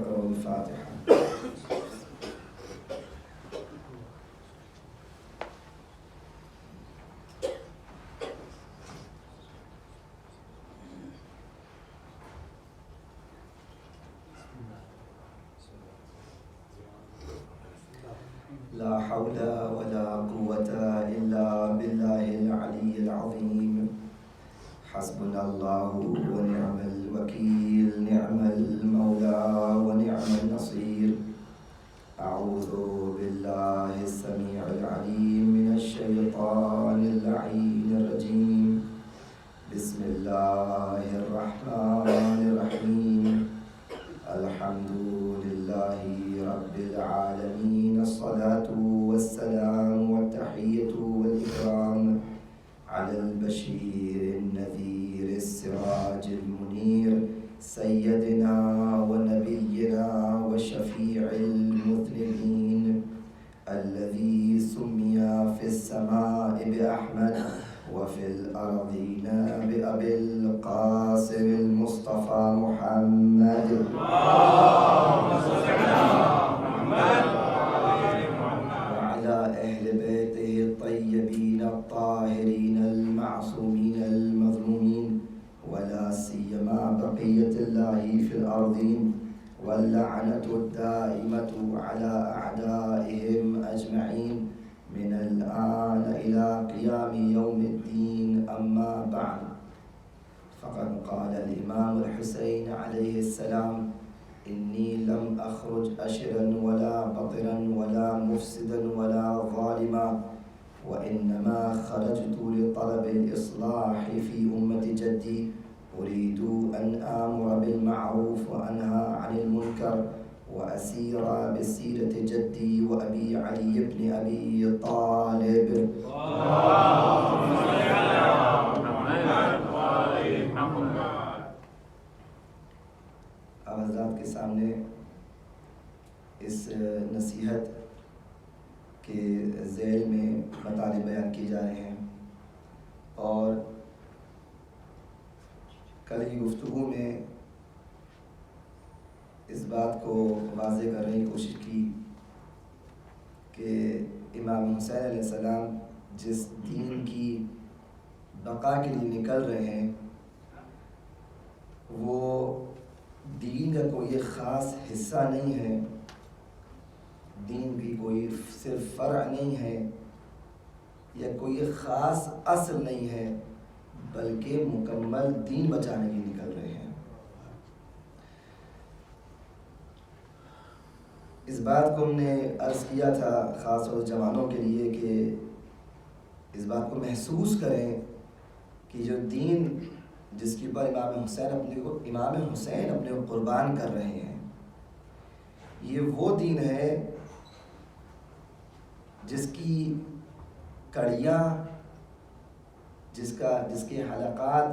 فليقرأوا الفاتحة. لا حول ولا قوة إلا بالله العلي العظيم. حسبنا الله ونعم الوكيل، نعم المولى ونعم النصير. أعوذ بالله السميع العليم من الشيطان اللعين الرجيم. بسم الله الرحمن الرحيم. الحمد لله رب العالمين. الصلاة والسلام والتحية والإكرام على البشير النذير السراج المنير سيدنا ونبينا وشفيع المذنبين، الذي سمي في السماء بأحمد وفي الأرضين بأبي القاسم المصطفى محمد. اللهم صل على محمد وعلى أهل بيته الطيبين الطاهرين المعصومين المظلومين، ولا سيما بقية الله في الأرضين، واللعنة الدائمة على أعدائهم أجمعين من الآن إلى قيام يوم الدين. أما بعد، فقد قال الإمام الحسين عليه السلام: إني لم أخرج أشرا ولا بطرا ولا مفسدا ولا ظالما، وإنما خرجت لطلب الإصلاح في أمة جدي. أريد أن آمر بالمعروف وأنهى عن المنكر، وأسير بسيرة جدي وأبي علي بن أبي طالب. اللهم صل على محمد وآل محمد. اب حضرات کے سامنے اس نصیحت کے ذیل میں مطالب بیان کیے جا رہے ہیں، اور کل کی گفتگو میں اس بات کو واضح کرنے کی کوشش کی کہ امام حسین علیہ السلام جس دین کی بقا کے لیے نکل رہے ہیں، وہ دین کا کوئی خاص حصہ نہیں ہے، دین کی کوئی صرف فرع نہیں ہے، یا کوئی خاص اصل نہیں ہے، بلکہ مکمل دین بچانے کے لیے نکل رہے ہیں۔ اس بات کو ہم نے عرض کیا تھا خاص طور جوانوں کے لیے کہ اس بات کو محسوس کریں کہ جو دین جس کے اوپر امام حسین اپنے کو قربان کر رہے ہیں، یہ وہ دین ہے جس کی کڑیاں، جس کے حلقات،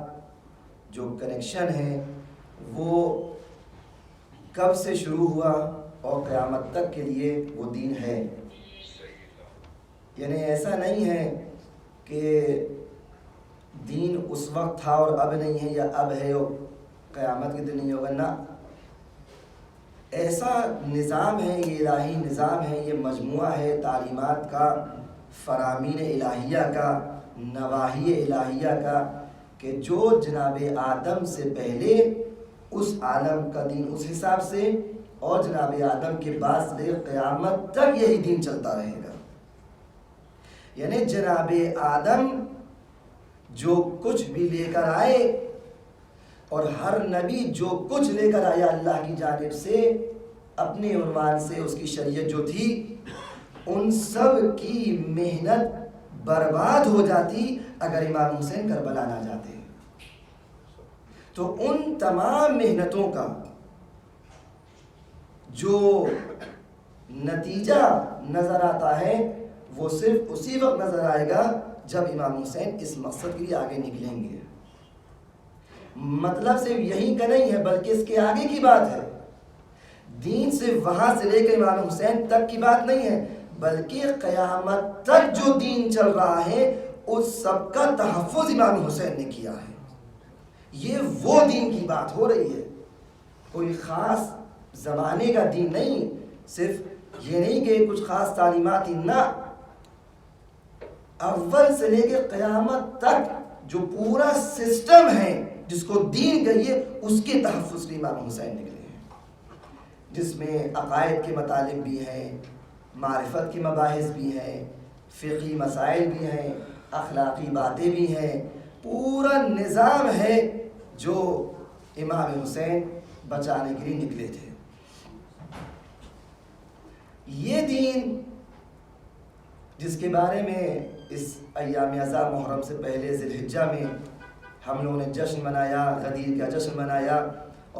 جو کنیکشن ہے، وہ کب سے شروع ہوا اور قیامت تک کے لیے وہ دین ہے۔ یعنی ایسا نہیں ہے کہ دین اس وقت تھا اور اب نہیں ہے، یا اب ہے اور قیامت کے دن نہیں ہوگا، نہ، ایسا نظام ہے، یہ الہی نظام ہے، یہ مجموعہ ہے تعلیمات کا، فرامین الہیہ کا، نواہی الہیہ کا، کہ جو جناب آدم سے پہلے اس عالم کا دین اس حساب سے، اور جناب آدم کے بعد سے قیامت تک یہی دین چلتا رہے گا۔ یعنی جناب آدم جو کچھ بھی لے کر آئے، اور ہر نبی جو کچھ لے کر آیا اللہ کی جانب سے اپنے عنوان سے، اس کی شریعت جو تھی، ان سب کی محنت برباد ہو جاتی اگر امام حسین کربلا نہ جاتے۔ تو ان تمام محنتوں کا جو نتیجہ نظر آتا ہے، وہ صرف اسی وقت نظر آئے گا جب امام حسین اس مقصد کے لیے آگے نکلیں گے۔ مطلب صرف یہی کا نہیں ہے، بلکہ اس کے آگے کی بات ہے۔ دین صرف وہاں سے لے کر امام حسین تک کی بات نہیں ہے، بلکہ قیامت تک جو دین چل رہا ہے اس سب کا تحفظ امام حسین نے کیا ہے۔ یہ وہ دین کی بات ہو رہی ہے، کوئی خاص زمانے کا دین نہیں، صرف یہ نہیں کہ کچھ خاص تعلیمات ہی، نہ، اول سے لے کے قیامت تک جو پورا سسٹم ہے جس کو دین کہیے، اس کے تحفظ کے امام حسین نکلے ہیں، جس میں عقائد کے مطالب بھی ہیں، معرفت کے مباحث بھی ہیں، فقہی مسائل بھی ہیں، اخلاقی باتیں بھی ہیں، پورا نظام ہے جو امام حسین بچانے کے لیے نکلے تھے۔ یہ دین جس کے بارے میں اس ایام ازاں محرم سے پہلے ذی الحجہ میں ہم لوگوں نے جشن منایا، غدیر کا جشن منایا،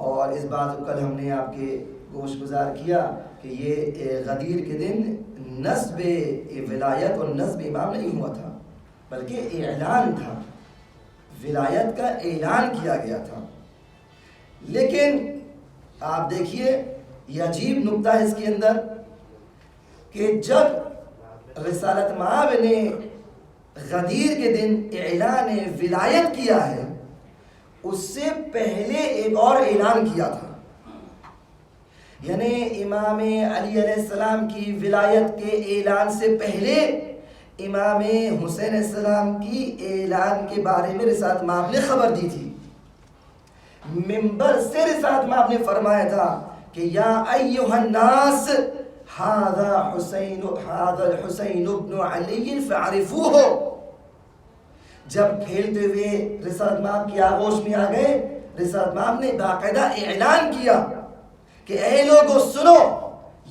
اور اس بات کو کل ہم نے آپ کے گوش گزار کیا کہ یہ غدیر کے دن نصب ولایت اور نصب امام نہیں ہوا تھا، بلکہ اعلان تھا، ولایت کا اعلان کیا گیا تھا۔ لیکن آپ دیکھیے یہ عجیب نکتہ ہے اس کے اندر کہ جب رسالت مآب نے غدیر کے دن اعلان ولایت کیا ہے، اس سے پہلے ایک اور اعلان کیا تھا، یعنی امام علی علیہ السلام کی ولایت کے اعلان سے پہلے امام حسین علیہ السلام کی اعلان کے بارے میں رسالت مآب نے خبر دی تھی۔ منبر سے رسالت مآب نے فرمایا تھا کہ یا ایھا الناس ھذا الحسین ابن علی فاعرفوہ۔ جب کھیلتے ہوئے رسالت مآب کی آغوش میں آ گئے، رسالت مآب نے باقاعدہ اعلان کیا کہ اے لوگو سنو،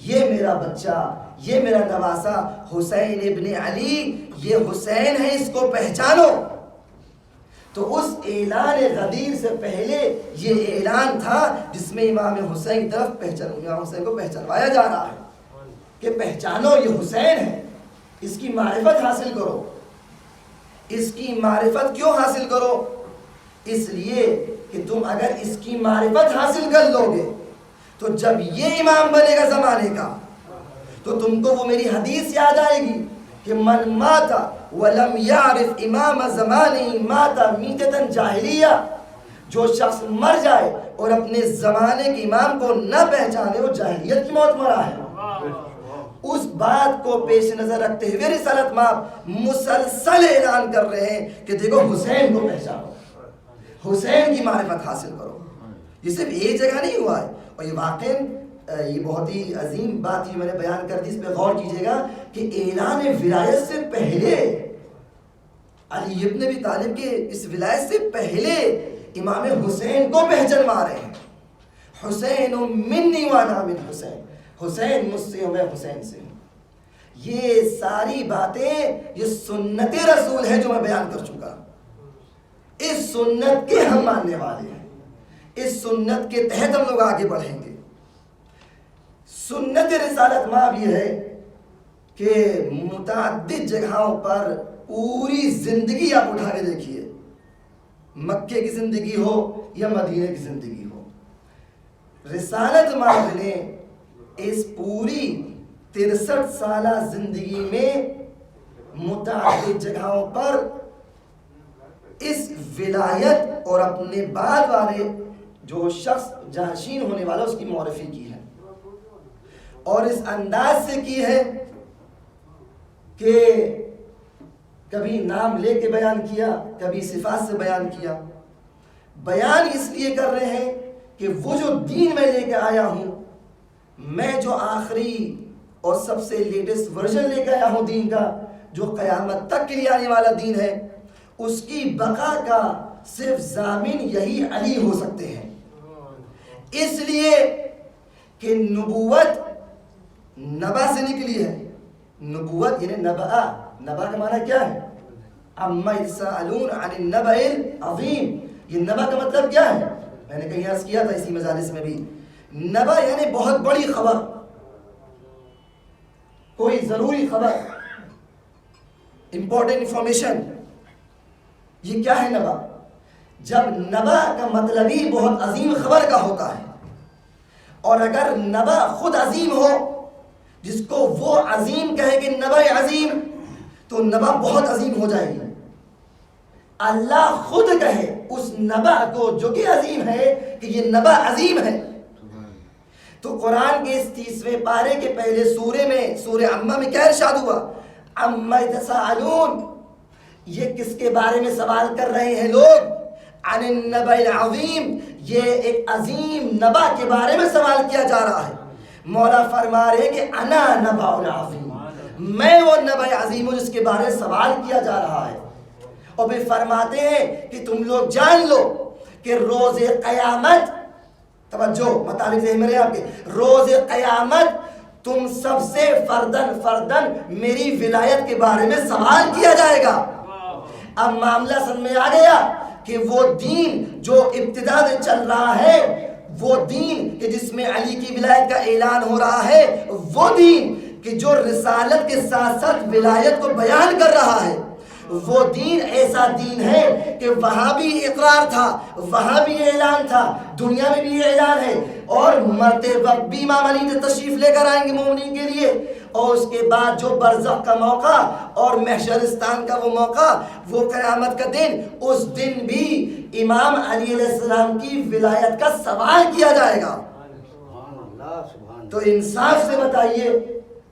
یہ میرا بچہ، یہ میرا نواسا حسین ابن علی، یہ حسین ہے، اس کو پہچانو۔ تو اس اعلان غدیر سے پہلے یہ اعلان تھا جس میں امام حسین کی طرف امام حسین کو پہچانوایا جا رہا ہے کہ پہچانو یہ حسین ہے، اس کی معرفت حاصل کرو۔ اس کی معرفت کیوں حاصل کرو؟ اس لیے کہ تم اگر اس کی معرفت حاصل کر لو گے تو جب یہ امام بنے گا زمانے کا تو تم کو وہ میری حدیث یاد آئے گی کہ من مات ولم یعرف امام زمانی مات میتۃ جاہلیہ۔ جو شخص مر جائے اور اپنے زمانے کے امام کو نہ پہچانے، وہ جاہلیت کی موت مرا ہے۔ اس بات کو پیش نظر رکھتے ہوئے رسالت مآب مسلسل اعلان کر رہے ہیں کہ دیکھو حسین کو پہچانو، حسین کی معرفت حاصل کرو۔ یہ صرف ایک جگہ نہیں ہوا ہے، اور یہ واقعاً یہ بہت ہی عظیم بات ہی میں نے بیان کر دی، اس پہ غور کیجئے گا کہ اعلان ولایت سے پہلے علی ابن ابی طالب کے اس ولایت سے پہلے امام حسین کو پہچانوا رہے ہیں۔ حسین منی وانا من حسین، حسین مجھ سے ہوں، میں حسین سے ہوں۔ یہ ساری باتیں یہ سنت رسول ہے جو میں بیان کر چکا، اس سنت کے ہم ماننے والے ہیں، اس سنت کے تحت ہم لوگ آگے بڑھیں گے۔ سنت رسالت مآب یہ ہے کہ متعدد جگہوں پر پوری زندگی آپ اٹھا کے دیکھیے، مکے کی زندگی ہو یا مدینے کی زندگی ہو، رسالت مآب نے اس پوری 63 سالہ زندگی میں متعدد جگہوں پر اس ولایت اور اپنے بعد والے جو شخص جانشین ہونے والا اس کی معرفی کی ہے، اور اس انداز سے کی ہے کہ کبھی نام لے کے بیان کیا، کبھی صفات سے بیان کیا۔ بیان اس لیے کر رہے ہیں کہ وہ جو دین میں لے کے آیا ہوں، میں جو آخری اور سب سے لیٹسٹ ورژن لے کے آیا ہوں دین کا، جو قیامت تک کے لیے آنے والا دین ہے، اس کی بقا کا صرف ضامن یہی علی ہو سکتے ہیں۔ اس لیے کہ نبوت نبا سے نکلی ہے، نبوت یعنی نبا، نبا کا معنی کیا ہے؟ اما یتساءلون عن النبأ العظیم، یہ نبا کا مطلب کیا ہے؟ میں نے کہیں عرض کیا تھا اسی مجالس میں بھی، نبا یعنی بہت بڑی خبر، کوئی ضروری خبر، امپورٹنٹ انفارمیشن۔ یہ کیا ہے نبا؟ جب نبا کا مطلب ہی بہت عظیم خبر کا ہوتا ہے، اور اگر نبا خود عظیم ہو، جس کو وہ عظیم کہے کہ نبا عظیم، تو نبا بہت عظیم ہو جائے گی۔ اللہ خود کہے اس نبا کو جو کہ عظیم ہے کہ یہ نبا عظیم ہے، تو قرآن کے اس 30ویں پارے کے پہلے سورے میں سورہ عمہ میں کیا ارشاد ہوا؟ عما یتساءلون، یہ کس کے بارے میں سوال کر رہے ہیں لوگ؟ عن النبأ العظیم، یہ ایک عظیم نبا کے بارے میں سوال کیا جا رہا ہے۔ مولا فرما رہے کہ انا نبأ العظیم، میں وہ نبأ عظیم ہوں جس کے بارے میں سوال کیا جا رہا ہے۔ اور پھر فرماتے ہیں کہ تم لوگ جان لو کہ روز قیامت، توجہ مطالب ذہن میں رہے آپ کے، روز قیامت تم سب سے فردن میری ولایت کے بارے میں سوال کیا جائے گا۔ اب معاملہ سمجھ میں آ گیا کہ وہ دین جو ابتدا سے چل رہا ہے، وہ دین کہ جس میں علی کی ولایت کا اعلان ہو رہا ہے، وہ دین کہ جو رسالت کے ساتھ ساتھ ولایت کو بیان کر رہا ہے، وہ دین ایسا دین ہے کہ وہاں بھی اقرار تھا، وہاں بھی اعلان تھا، دنیا میں بھی اعلان ہے، اور مرتے وقت بھی امام علی تشریف لے کر آئیں گے مومنین کے لیے، اور اس کے بعد جو برزخ کا موقع اور محشرستان کا وہ موقع، وہ قیامت کا دن، اس دن بھی امام علی علیہ السلام کی ولایت کا سوال کیا جائے گا۔ تو انصاف سے بتائیے،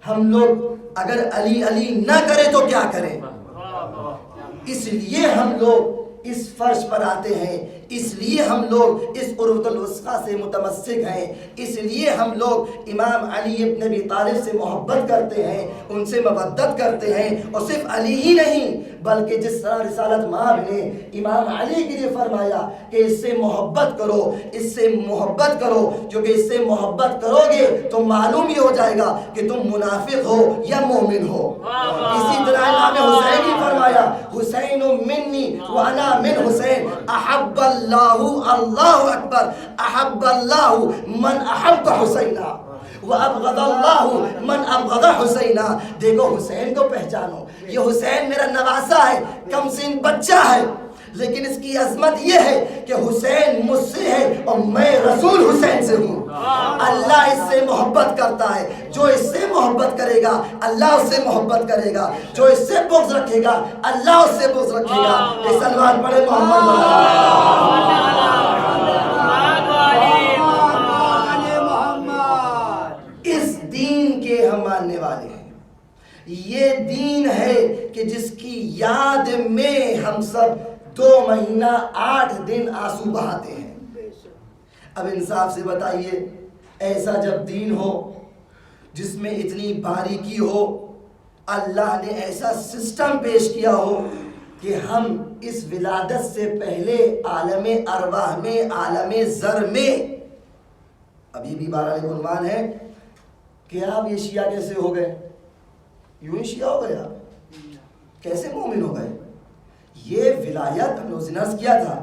ہم لوگ اگر علی علی نہ کرے تو کیا کریں؟ اس لیے ہم لوگ اس فرش پر آتے ہیں، اس لیے ہم لوگ اس عروۃ الوثقی سے متمسک ہیں، اس لیے ہم لوگ امام علی ابن ابی طالب سے محبت کرتے ہیں، ان سے مودت کرتے ہیں، اور صرف علی ہی نہیں بلکہ جس طرح رسالت مآب نے امام علی کے لیے فرمایا کہ اس سے محبت کرو، اس سے محبت کرو، کیونکہ اس سے محبت کرو گے تو معلوم یہ ہو جائے گا کہ تم منافق ہو یا مومن ہو۔ اسی طرح امام حسین نے فرمایا حسین منی وانا من حسین، احب اللہ، اللہ اکبر، احب اللہ من احب حسینہ وابغض اللہ من ابغض حسینہ۔ دیکھو حسین کو پہچانو، یہ حسین میرا نواسا ہے، کم سن بچہ ہے، لیکن اس کی عظمت یہ ہے کہ حسین مجھ سے ہے اور میں رسول حسین سے ہوں۔ اللہ اس سے محبت کرتا ہے، جو اس سے محبت کرے گا اللہ اس سے محبت کرے گا، جو اس سے بغض رکھے گا اللہ اس سے بغض رکھے گا۔ یہ سلوات پڑھے محمد۔ اس دین کے ہم ماننے والے ہیں، یہ دین ہے کہ جس کی یاد میں ہم سب 2 مہینہ 8 دن آنسو بہاتے ہیں۔ اب انصاف سے بتائیے، ایسا جب دین ہو جس میں اتنی باریکی ہو، اللہ نے ایسا سسٹم پیش کیا ہو کہ ہم اس ولادت سے پہلے عالم ارواح میں، عالم ذر میں، ابھی بھی 12 عنوان ہے کہ آپ یہ شیعہ کیسے ہو گئے؟ یوں ہی شیعہ ہو گئے آپ؟ کیسے مومن ہو گئے؟ یہ ولایت ہم نے عرض کیا تھا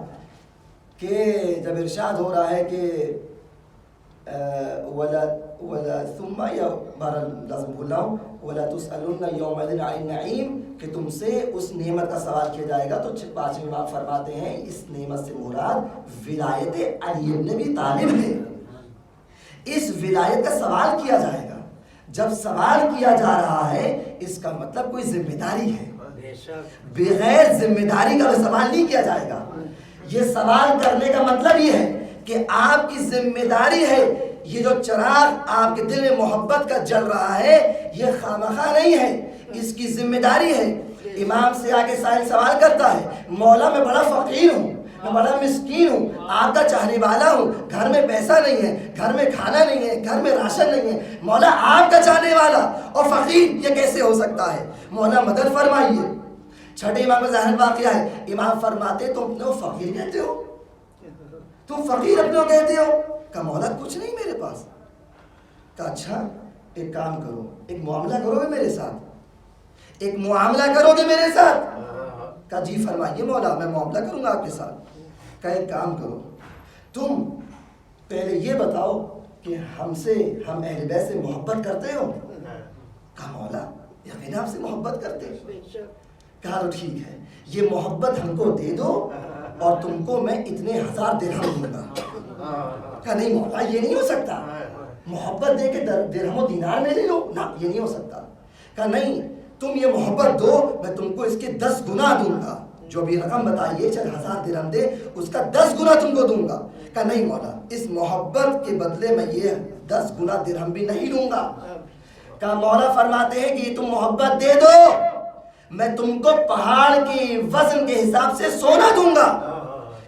کہ جب ارشاد ہو رہا ہے کہ ولا ثم یا لازم بھول رہا ہوں ولا تسألن یومئذ عن النعیم، کہ تم سے اس نعمت کا سوال کیا جائے گا، تو 5ویں امام فرماتے ہیں اس نعمت سے مراد ولایت علی ابن ابی طالب ہے۔ اس ولایت کا سوال کیا جائے گا۔ جب سوال کیا جا رہا ہے اس کا مطلب کوئی ذمہ داری ہے، بغیر ذمہ داری کا سوال نہیں کیا جائے گا۔ یہ سوال کرنے کا مطلب یہ ہے کہ آپ کی ذمہ داری ہے، یہ جو چراغ آپ کے دل میں محبت کا جل رہا ہے یہ خامخواہ نہیں ہے، اس کی ذمہ داری ہے۔ امام سے آگے سائل سوال کرتا ہے، مولا میں بڑا فقیر ہوں، میں بڑا مسکین ہوں، آپ کا چاہنے والا ہوں، گھر میں پیسہ نہیں ہے، گھر میں کھانا نہیں ہے، گھر میں راشن نہیں ہے، مولا آپ کا چاہنے والا اور فقیر یہ کیسے ہو سکتا ہے؟ مولا مدد فرمائیے۔ 6 امام میں ظاہر واقعہ ہے، امام فرماتے تم اپنے فقیر کہتے ہو، تم فقیر اپنے کہتے ہو؟ کہا مولا کچھ نہیں میرے پاس۔ کہا اچھا ایک کام کرو، ایک معاملہ کرو گے میرے ساتھ، ایک معاملہ کرو گے میرے ساتھ؟ کہا جی فرمائیے مولا، میں معاملہ کروں گا آپ کے ساتھ۔ کہا ایک کام کرو، تم پہلے یہ بتاؤ کہ ہم اہل بیت سے محبت کرتے ہو؟ کہا مولا یقینا آپ سے محبت کرتے ہیں۔ کہا تو ٹھیک ہے، یہ محبت ہم کو دے دو اور تم کو میں اتنے 1000 درہم دوں گا۔ کہا نہیں مولا یہ نہیں ہو سکتا، محبت دے کے درہم و دینار میں لے لو، نہ یہ نہیں ہو سکتا۔ کہا نہیں تم یہ محبت دو، میں تم کو اس کے 10 گنا دوں گا۔ جو بھی رقم بتائیے چل 1000 درہم دے، اس کا 10 گنا تم کو دوں گا. کہا نہیں مولا، اس محبت کے بدلے میں یہ 10 گنا درہم بھی نہیں دوں گا. کہا مولا فرماتے ہیں کہ تم محبت دے دو، میں تم کو پہاڑ کی وزن کے حساب سے سونا دوں گا.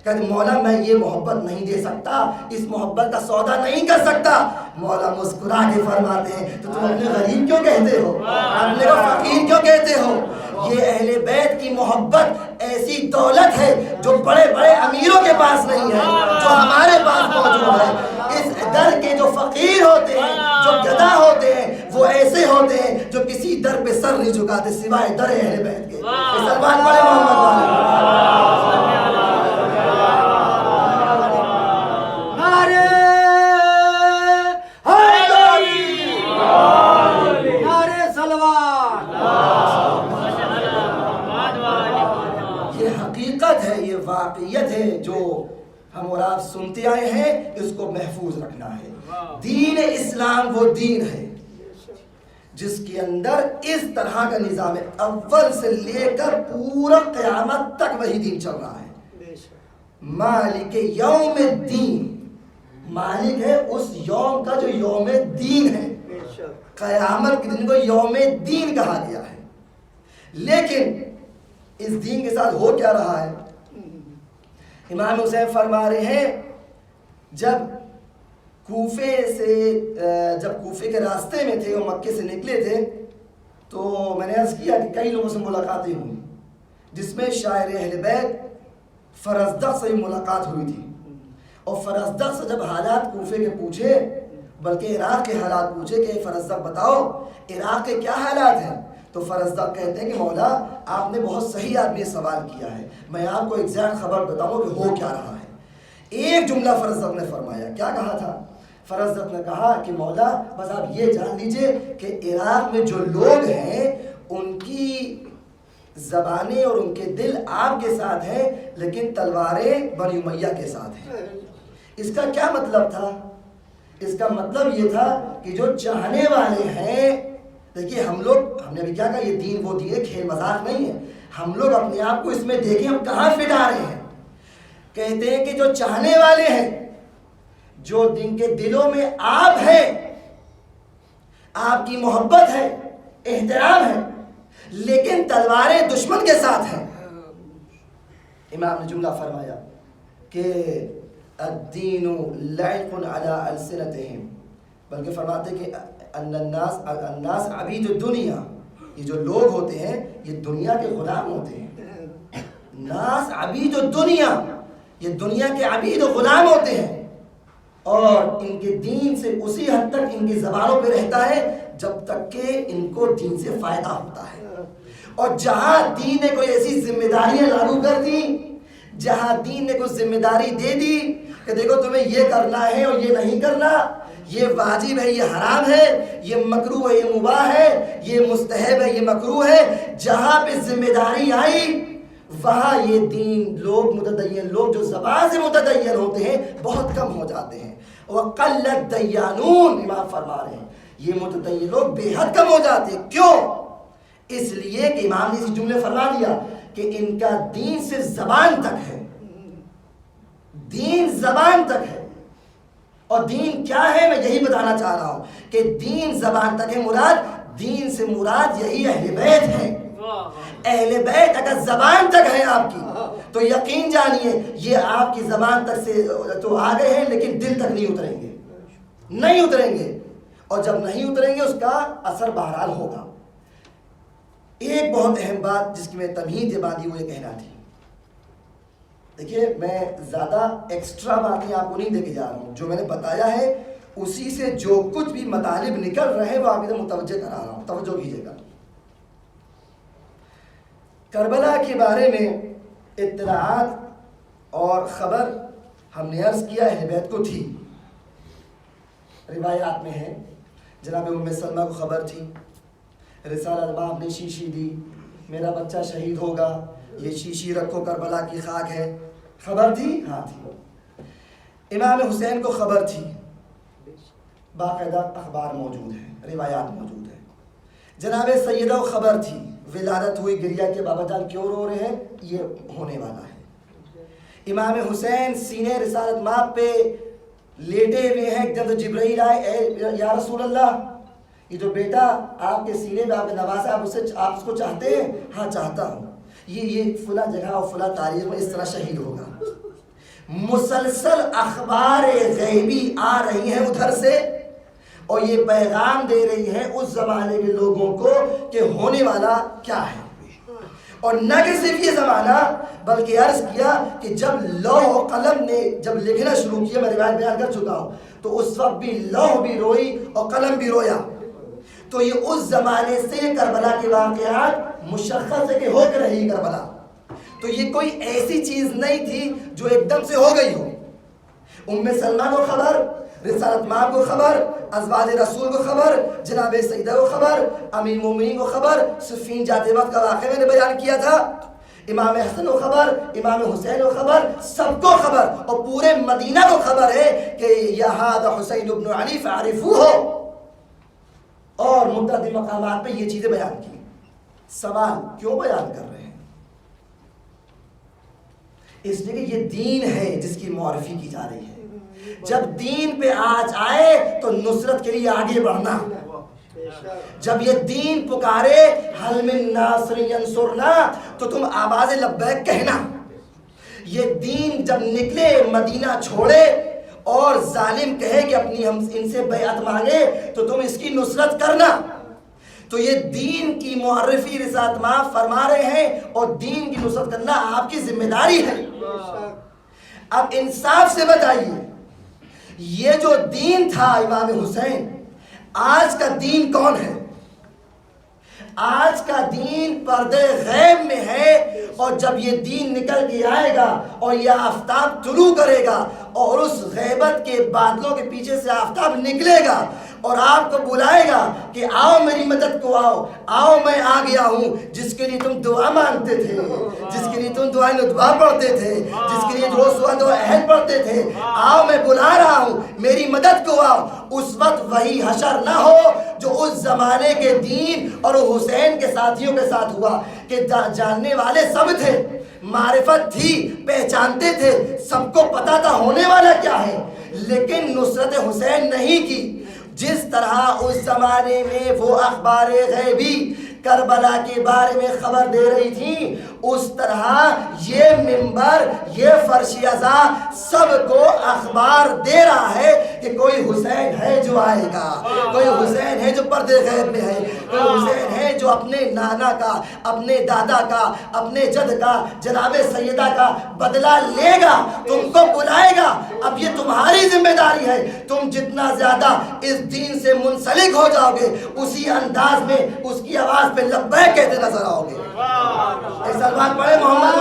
کہتے مولا میں یہ محبت نہیں دے سکتا، اس محبت کا سودا نہیں کر سکتا. مولا مسکرا کے فرماتے ہیں تو تم اپنے غریب کیوں کہتے ہو، اپنے کو فقیر کیوں کہتے ہو؟ یہ اہل بیت کی محبت ایسی دولت ہے جو بڑے بڑے امیروں کے پاس نہیں ہے، جو ہمارے پاس موجود ہے. اس در کے جو فقیر ہوتے ہیں، جو گدا ہوتے ہیں، وہ ایسے ہوتے ہیں جو کسی در پہ سر نہیں جھکاتے سوائے در اہل بیت کے. سلمان پڑھے محمد والے. یہ واقعیت ہے جو ہم اور آپ سنتے آئے ہیں، اس کو محفوظ رکھنا ہے. دین اسلام وہ دین ہے جس کے اندر اس طرح کا نظام ہے، اول سے لے کر پورا قیامت تک وہی دین چل رہا ہے. مالک یوم الدین، مالک ہے اس یوم کا جو یوم دین ہے. قیامت کے دن کو یوم دین کہا گیا ہے. لیکن اس دین کے ساتھ ہو کیا رہا ہے؟ امام حسین فرما رہے ہیں جب کوفے کے راستے میں تھے، وہ مکے سے نکلے تھے، تو میں نے عرض کیا کہ کئی لوگوں سے ملاقاتیں ہوئی، جس میں شاعر اہل بیت فرزدق سے ملاقات ہوئی تھی. اور فرزدق سے جب حالات کوفے کے پوچھے، بلکہ عراق کے حالات پوچھے کہ فرزدق بتاؤ عراق کے کیا حالات ہیں، تو فرزدق کہتے ہیں کہ مولا آپ نے بہت صحیح آدمی سوال کیا ہے، میں آپ کو ایگزیکٹ خبر بتاؤں کہ ہو کیا رہا ہے. ایک جملہ فرزدق نے فرمایا. کیا کہا تھا؟ فرزدق نے کہا کہ مولا بس آپ یہ جان لیجئے کہ عراق میں جو لوگ ہیں ان کی زبانیں اور ان کے دل آپ کے ساتھ ہیں، لیکن تلواریں بنی امیہ کے ساتھ ہیں. اس کا کیا مطلب تھا؟ اس کا مطلب یہ تھا کہ جو چاہنے والے ہیں، دیکھیے ہم نے ابھی کیا کہا، یہ دین وہ دین ہے، کھیل مذاق نہیں ہے. ہم لوگ اپنے آپ کو اس میں دیکھیں ہم کہاں فٹ آ رہے ہیں. کہتے ہیں کہ جو چاہنے والے ہیں، جو جن کے دلوں میں آپ ہے، آپ کی محبت ہے، احترام ہے، لیکن تلواریں دشمن کے ساتھ ہیں. امام نے جملہ فرمایا کہ الدین لعق علی السنتہم، بلکہ فرماتے کہ الناس عبید الدنیا، یہ جو لوگ ہوتے ہیں یہ دنیا کے غلام ہوتے ہیں. ناس عبید الدنیا، یہ دنیا کے عبید و غلام ہوتے ہیں. اور ان کے دین سے اسی حد تک ان کی زبانوں پہ رہتا ہے جب تک کہ ان کو دین سے فائدہ ہوتا ہے. اور جہاں دین نے کوئی ایسی ذمہ داریاں لاگو کر دی، جہاں دین نے کوئی ذمہ داری دے دی کہ دیکھو تمہیں یہ کرنا ہے اور یہ نہیں کرنا، یہ واجب ہے یہ حرام ہے، یہ مکروہ ہے یہ مباح ہے، یہ مستحب ہے یہ مکروہ ہے، جہاں پہ ذمہ داری آئی وہاں یہ دین لوگ متدین لوگ جو زبان سے متدین ہوتے ہیں بہت کم ہو جاتے ہیں. وَقَلَّتْ دَيَّانُونَ، امام فرما رہے ہیں یہ متدین لوگ بے حد کم ہو جاتے ہیں. کیوں؟ اس لیے کہ امام نے اسی جملے فرما دیا کہ ان کا دین سے زبان تک ہے، دین زبان تک ہے. اور دین کیا ہے میں یہی بتانا چاہ رہا ہوں کہ دین زبان تک ہے. مراد دین سے مراد یہی اہل بیت ہے. اہل بیت اگر زبان تک ہے آپ کی تو یقین جانیے یہ آپ کی زبان تک سے تو آگے ہیں، لیکن دل تک نہیں اتریں گے، نہیں اتریں گے. اور جب نہیں اتریں گے اس کا اثر بہرحال ہوگا. ایک بہت اہم بات جس کی میں تمہید یہ باندھی وہ یہ کہنا تھی. دیکھیے میں زیادہ ایکسٹرا باتیں آپ کو نہیں دے کے جا رہا ہوں، جو میں نے بتایا ہے اسی سے جو کچھ بھی مطالب نکل رہے ہیں وہ آپ ادھر متوجہ کرا رہا ہوں، توجہ کیجیے گا. کربلا کے بارے میں اطلاعات اور خبر ہم نے عرض کیا اہل بیت کو تھی. روایات میں ہے جناب ام سلمہ کو خبر تھی، رسالہ باپ نے شیشی دی، میرا بچہ شہید ہوگا، یہ شیشی رکھو کربلا کی خاک ہے. خبر تھی؟ ہاں تھی. امام حسین کو خبر تھی، باقاعدہ اخبار موجود ہے، روایات موجود ہے. جناب سیدہ کو خبر تھی، ولادت ہوئی گریا کہ بابا جان کیوں رو رہے ہیں؟ یہ ہونے والا ہے۔ امام حسین سینے رسالت مآب پہ لیٹے ہوئے ہیں، جب جبرائیل آئے، اے یا رسول اللہ یہ جو بیٹا آپ کے سینے میں آپ کے نوازا آپ اس کو چاہتے ہیں؟ ہاں چاہتا ہوں، یہ فلاں جگہ اور فلاں تاریخ میں اس طرح شہید ہوگا۔ مسلسل اخبار غیبی آ رہی ہیں ادھر سے اور یہ پیغام دے رہی ہے اس زمانے کے لوگوں کو کہ ہونے والا کیا ہے۔ اور نہ کہ صرف یہ زمانہ بلکہ عرض کیا کہ جب لوح و قلم نے جب لکھنا شروع کیا، میں روایت بیان کر چکا ہوں، تو اس وقت بھی لوح بھی روئی اور قلم بھی رویا۔ تو یہ اس زمانے سے کربلا کے واقعات مشخص ہے کہ ہو کے رہی کربلا، تو یہ کوئی ایسی چیز نہیں تھی جو ایک دم سے ہو گئی ہو۔ ام سلمہ کو خبر، رسالت مآب کو خبر، ازواج رسول کو خبر، جناب سیدہ کو خبر، امیر مومنین کو خبر، صفین جاتے وقت کا واقعہ میں نے بیان کیا تھا، امام حسن کو خبر، امام حسین کو خبر، سب کو خبر، اور پورے مدینہ کو خبر ہے کہ یا ھذا حسین ابن علی فاعرفوہ، اور متعدد مقامات پہ یہ چیزیں بیان کی۔ سوال کیوں بیان کر رہے ہیں؟ اس لیے کہ یہ دین ہے جس کی معرفی کی جا رہی ہے۔ جب دین پہ آج آئے تو نصرت کے لیے آگے بڑھنا، جب یہ دین پکارے حل من ناصر ینصرنا تو تم آواز لبیک کہنا۔ یہ دین جب نکلے مدینہ چھوڑے اور ظالم کہے کہ اپنی ہم ان سے بیعت مانگے تو تم اس کی نصرت کرنا۔ تو یہ دین کی معرفی رسالت مآب فرما رہے ہیں اور دین کی نصرت کرنا آپ کی ذمہ داری ہے۔ اب انصاف سے بتائیے، یہ جو دین تھا امام حسین، آج کا دین کون ہے؟ آج کا دین پردے غیب میں ہے، اور جب یہ دین نکل کے آئے گا اور یہ آفتاب طلوع کرے گا اور اس غیبت کے بادلوں کے پیچھے سے آفتاب نکلے گا اور آپ کو بلائے گا کہ آؤ میری مدد کو آؤ میں آ گیا ہوں، جس کے لیے تم دعا مانگتے تھے، جس کے لیے تم دعا پڑھتے تھے، جس کے لیے روز صبح دعا عہد پڑھتے تھے، آؤ میں بلا رہا ہوں میری مدد کو آؤ۔ اس وقت وہی حشر نہ ہو جو اس زمانے کے دین اور حسین کے ساتھیوں کے ساتھ ہوا کہ جاننے والے سب تھے، معرفت تھی، پہچانتے تھے، سب کو پتا تھا ہونے والا کیا ہے، لیکن نصرت حسین نہیں کی۔ جس طرح اس زمانے میں وہ اخبار غیبی کربلا کے بارے میں خبر دے رہی تھی، اس طرح یہ منبر، یہ فرش ازا سب کو اخبار دے رہا ہے کہ کوئی حسین ہے جو آئے گا، کوئی حسین ہے جو پردے غیب میں ہے، کوئی حسین ہے جو اپنے نانا کا، اپنے دادا کا، اپنے جد کا، جناب سیدہ کا بدلہ لے گا، تم کو بلائے گا۔ اب یہ تمہاری ذمہ داری ہے، تم جتنا زیادہ اس دین سے منسلک ہو جاؤ گے اسی انداز میں اس کی آواز پہ لبیک کہتے نظر آؤ گے۔ ایک سلمان پڑھے محمد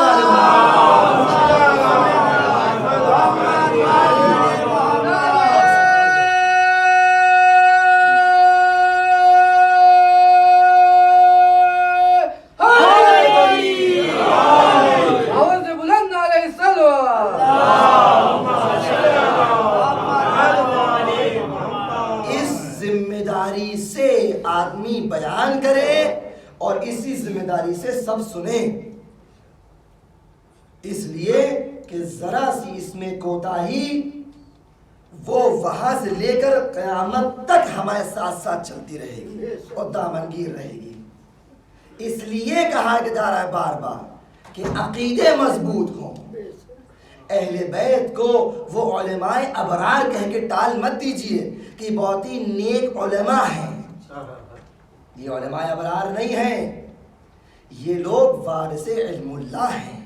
آدمی بیان کرے اور اسی ذمہ داری سے سب سنیں، اس لیے کہ ذرا سی اس میں کوتاہی وہ وہاں سے لے کر قیامت تک ہمارے ساتھ ساتھ چلتی رہے گی اور دامنگیر رہے گی۔ اس لیے کہا کہ جا رہا ہے بار بار کہ عقیدے مضبوط ہوں، اہل بیت کو وہ علماء ابرار کہہ کے ٹال مت دیجئے کہ بہت ہی نیک علماء ہیں۔ یہ علماء ابرار نہیں ہیں، یہ لوگ وارث علم اللہ ہیں،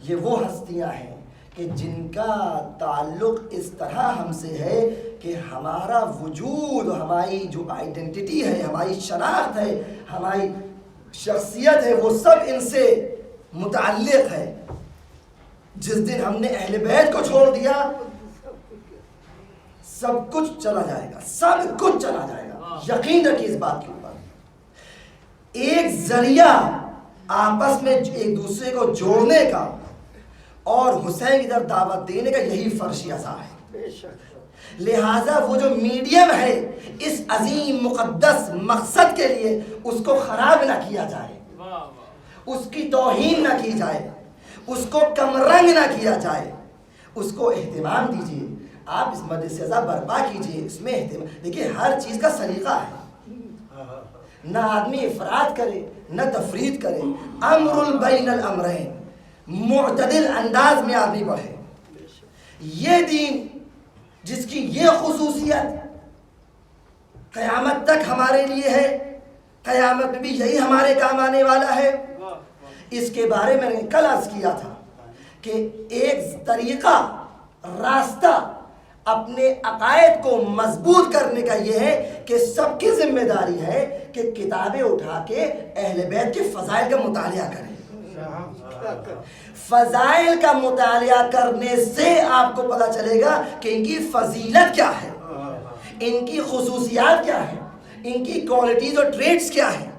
یہ وہ ہستیاں ہیں کہ جن کا تعلق اس طرح ہم سے ہے کہ ہمارا وجود، ہماری جو آئیڈینٹی ہے، ہماری شناخت ہے، ہماری شخصیت ہے، وہ سب ان سے متعلق ہے۔ جس دن ہم نے اہل بیت کو چھوڑ دیا سب کچھ چلا جائے گا، سب کچھ چلا جائے گا، یقین رکھیے اس بات کے اوپر۔ ایک ذریعہ آپس میں ایک دوسرے کو جوڑنے کا اور حسین کی طرف دعوت دینے کا یہی فرش ازا ہے۔ لہٰذا وہ جو میڈیم ہے اس عظیم مقدس مقصد کے لیے، اس کو خراب نہ کیا جائے۔ اس کی توہین نہ کی جائے، اس کو کم رنگ نہ کیا جائے، اس کو اہتمام دیجیے. آپ اس مدرسہ برپا کیجیے، اس میں اہتمام. دیکھیے ہر چیز کا سلیقہ ہے، نہ آدمی افراد کرے نہ تفرید کرے. امر بین الامرین، معتدل انداز میں آدمی پڑھے. یہ دین جس کی یہ خصوصیت قیامت تک ہمارے لیے ہے، قیامت میں بھی یہی ہمارے کام آنے والا ہے. اس کے بارے میں نے کل عرض کیا تھا کہ ایک طریقہ، راستہ اپنے عقائد کو مضبوط کرنے کا یہ ہے کہ سب کی ذمہ داری ہے کہ کتابیں اٹھا کے اہل بیت کے فضائل کا مطالعہ کریں. فضائل کا مطالعہ کرنے سے آپ کو پتہ چلے گا کہ ان کی فضیلت کیا ہے، ان کی خصوصیات کیا ہیں، ان کی کوالٹیز اور ٹریٹس کیا ہیں.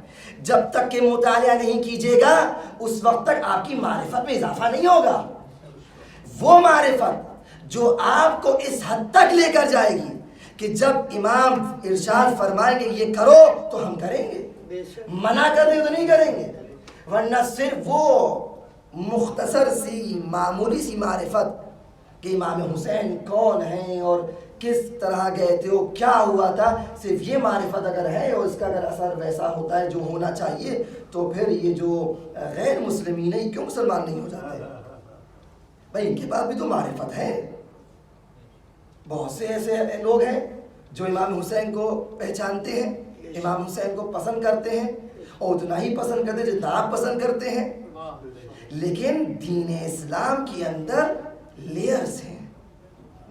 جب تک کہ مطالعہ نہیں کیجیے گا اس وقت تک آپ کی معرفت میں اضافہ نہیں ہوگا. وہ معرفت جو آپ کو اس حد تک لے کر جائے گی کہ جب امام ارشاد فرمائیں گے یہ کرو تو ہم کریں گے، منع کر دیں تو نہیں کریں گے. ورنہ صرف وہ مختصر سی معمولی سی معرفت کہ امام حسین کون ہیں اور کس طرح گئے تھے، وہ کیا ہوا تھا، صرف یہ معرفت اگر ہے اور اس کا اگر اثر ویسا ہوتا ہے جو ہونا چاہیے تو پھر یہ جو غیر مسلمین ہیں کیوں مسلمان نہیں ہو جاتے؟ بھائی ان کے پاس بھی تو معرفت ہے. بہت سے ایسے لوگ ہیں جو امام حسین کو پہچانتے ہیں، امام حسین کو پسند کرتے ہیں اور اتنا ہی پسند کرتے ہیں جتنا آپ پسند کرتے ہیں. لیکن دین اسلام کے اندر لیئرز ہیں،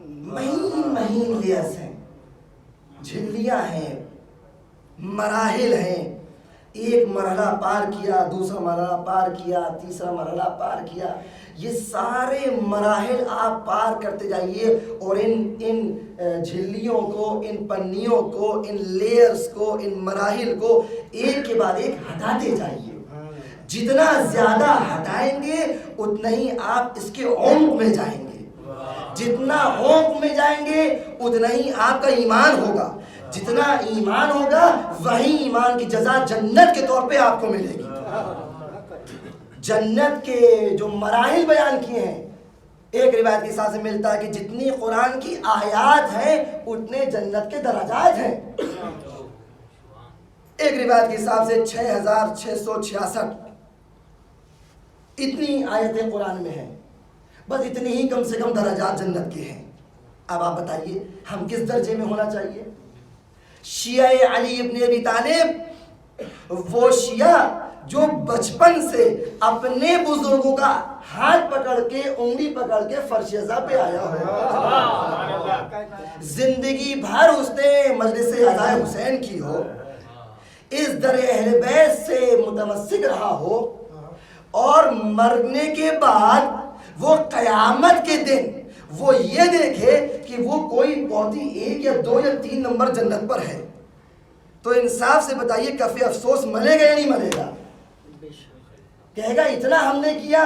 مہین مہین لیئرز ہیں، جھلیاں ہیں، مراحل ہیں. ایک مرحلہ پار کیا، دوسرا مرحلہ پار کیا، تیسرا مرحلہ پار کیا. یہ سارے مراحل آپ پار کرتے جائیے اور ان جھلیوں کو، ان پنیوں کو، ان لیئرز کو، ان مراحل کو ایک کے بعد ایک ہٹاتے جائیے. جتنا زیادہ ہٹائیں گے اتنا ہی آپ اس کے عمق میں جائیں گے. جتنا عمق میں جائیں گے اتنا ہی آپ کا ایمان ہوگا. جتنا ایمان ہوگا وہی ایمان کی جزا جنت کے طور پہ آپ کو ملے گی. جنت کے جو مراحل بیان کیے ہیں، ایک روایت کے حساب سے ملتا ہے کہ جتنی قرآن کی آیات ہیں اتنے جنت کے درجات ہیں. ایک روایت کے حساب سے 6666 اتنی آیتیں قرآن میں ہیں. بس اتنی ہی کم سے کم درجات جنت کے ہیں. اب آپ بتائیے ہم کس درجے میں ہونا چاہیے؟ شیعہ علی ابن ابی طالب، وہ شیعہ جو بچپن سے اپنے بزرگوں کا ہاتھ پکڑ کے، انگلی پکڑ کے فرش ازا پہ آیا ہو، زندگی بھر اس نے مجلس ازا حسین کی ہو، اس در اہل بیت سے متمسک رہا ہو، اور مرنے کے بعد وہ قیامت کے دن وہ یہ دیکھے کہ وہ کوئی بہت ہی 1 یا 2 یا 3 نمبر جنت پر ہے. تو انصاف سے بتائیے کفِ افسوس ملے گا یا نہیں ملے گا؟ کہے گا اتنا ہم نے کیا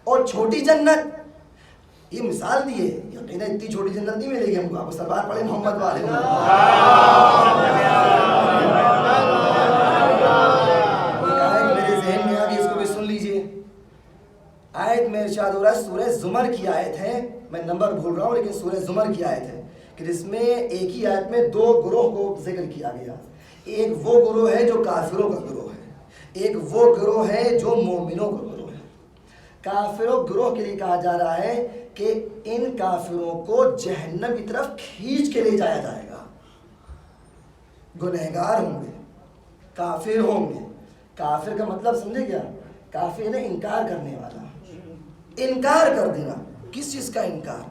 اور چھوٹی جنت. یہ مثال دیے، یقیناً اتنی چھوٹی جنت نہیں ملے گی ہم کو. آپ سربار پڑھے محمد والے میرے ذہن میں آگے، اس کو بھی سن لیجئے. آیت میں ارشاد ہو رہا ہے، سورہ زمر کی آیت ہے، میں نمبر بھول رہا ہوں لیکن سورہ زمر کی آیت ہے کہ جس میں ایک ہی آیت میں 2 گروہ کو ذکر کیا گیا. ایک وہ گروہ ہے جو کافروں کا گروہ ہے، ایک وہ گروہ ہے جو مومنوں کا گروہ ہے. کافروں گروہ کے لیے کہا جا رہا ہے کہ ان کافروں کو جہنم کی طرف کھینچ کے لے جایا جائے گا. گنہگار ہوں گے، کافر ہوں گے. کافر کا مطلب سمجھے کیا؟ کافر نے انکار کرنے والا، انکار کر دینا. کس چیز کا انکار؟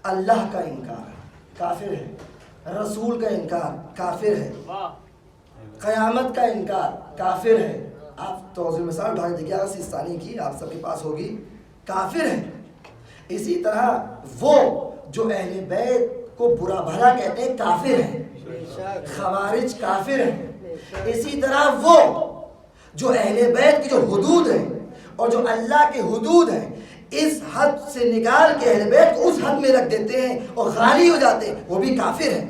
اللہ کا انکار کافر ہے، رسول کا انکار کافر ہے، قیامت کا انکار کافر ہے. آپ توضیح مثال اٹھا کے دیکھیے سیستانی کی، آپ سب کے پاس ہوگی، کافر ہے. اسی طرح وہ جو اہل بیت کو برا بھلا کہتے ہیں کافر ہیں، خوارج کافر ہیں. اسی طرح وہ جو اہل بیت کی جو حدود ہیں اور جو اللہ کے حدود ہیں اس حد سے نکال کے اہل بیت کو اس حد میں رکھ دیتے ہیں اور غالی ہو جاتے ہیں، وہ بھی کافر ہیں.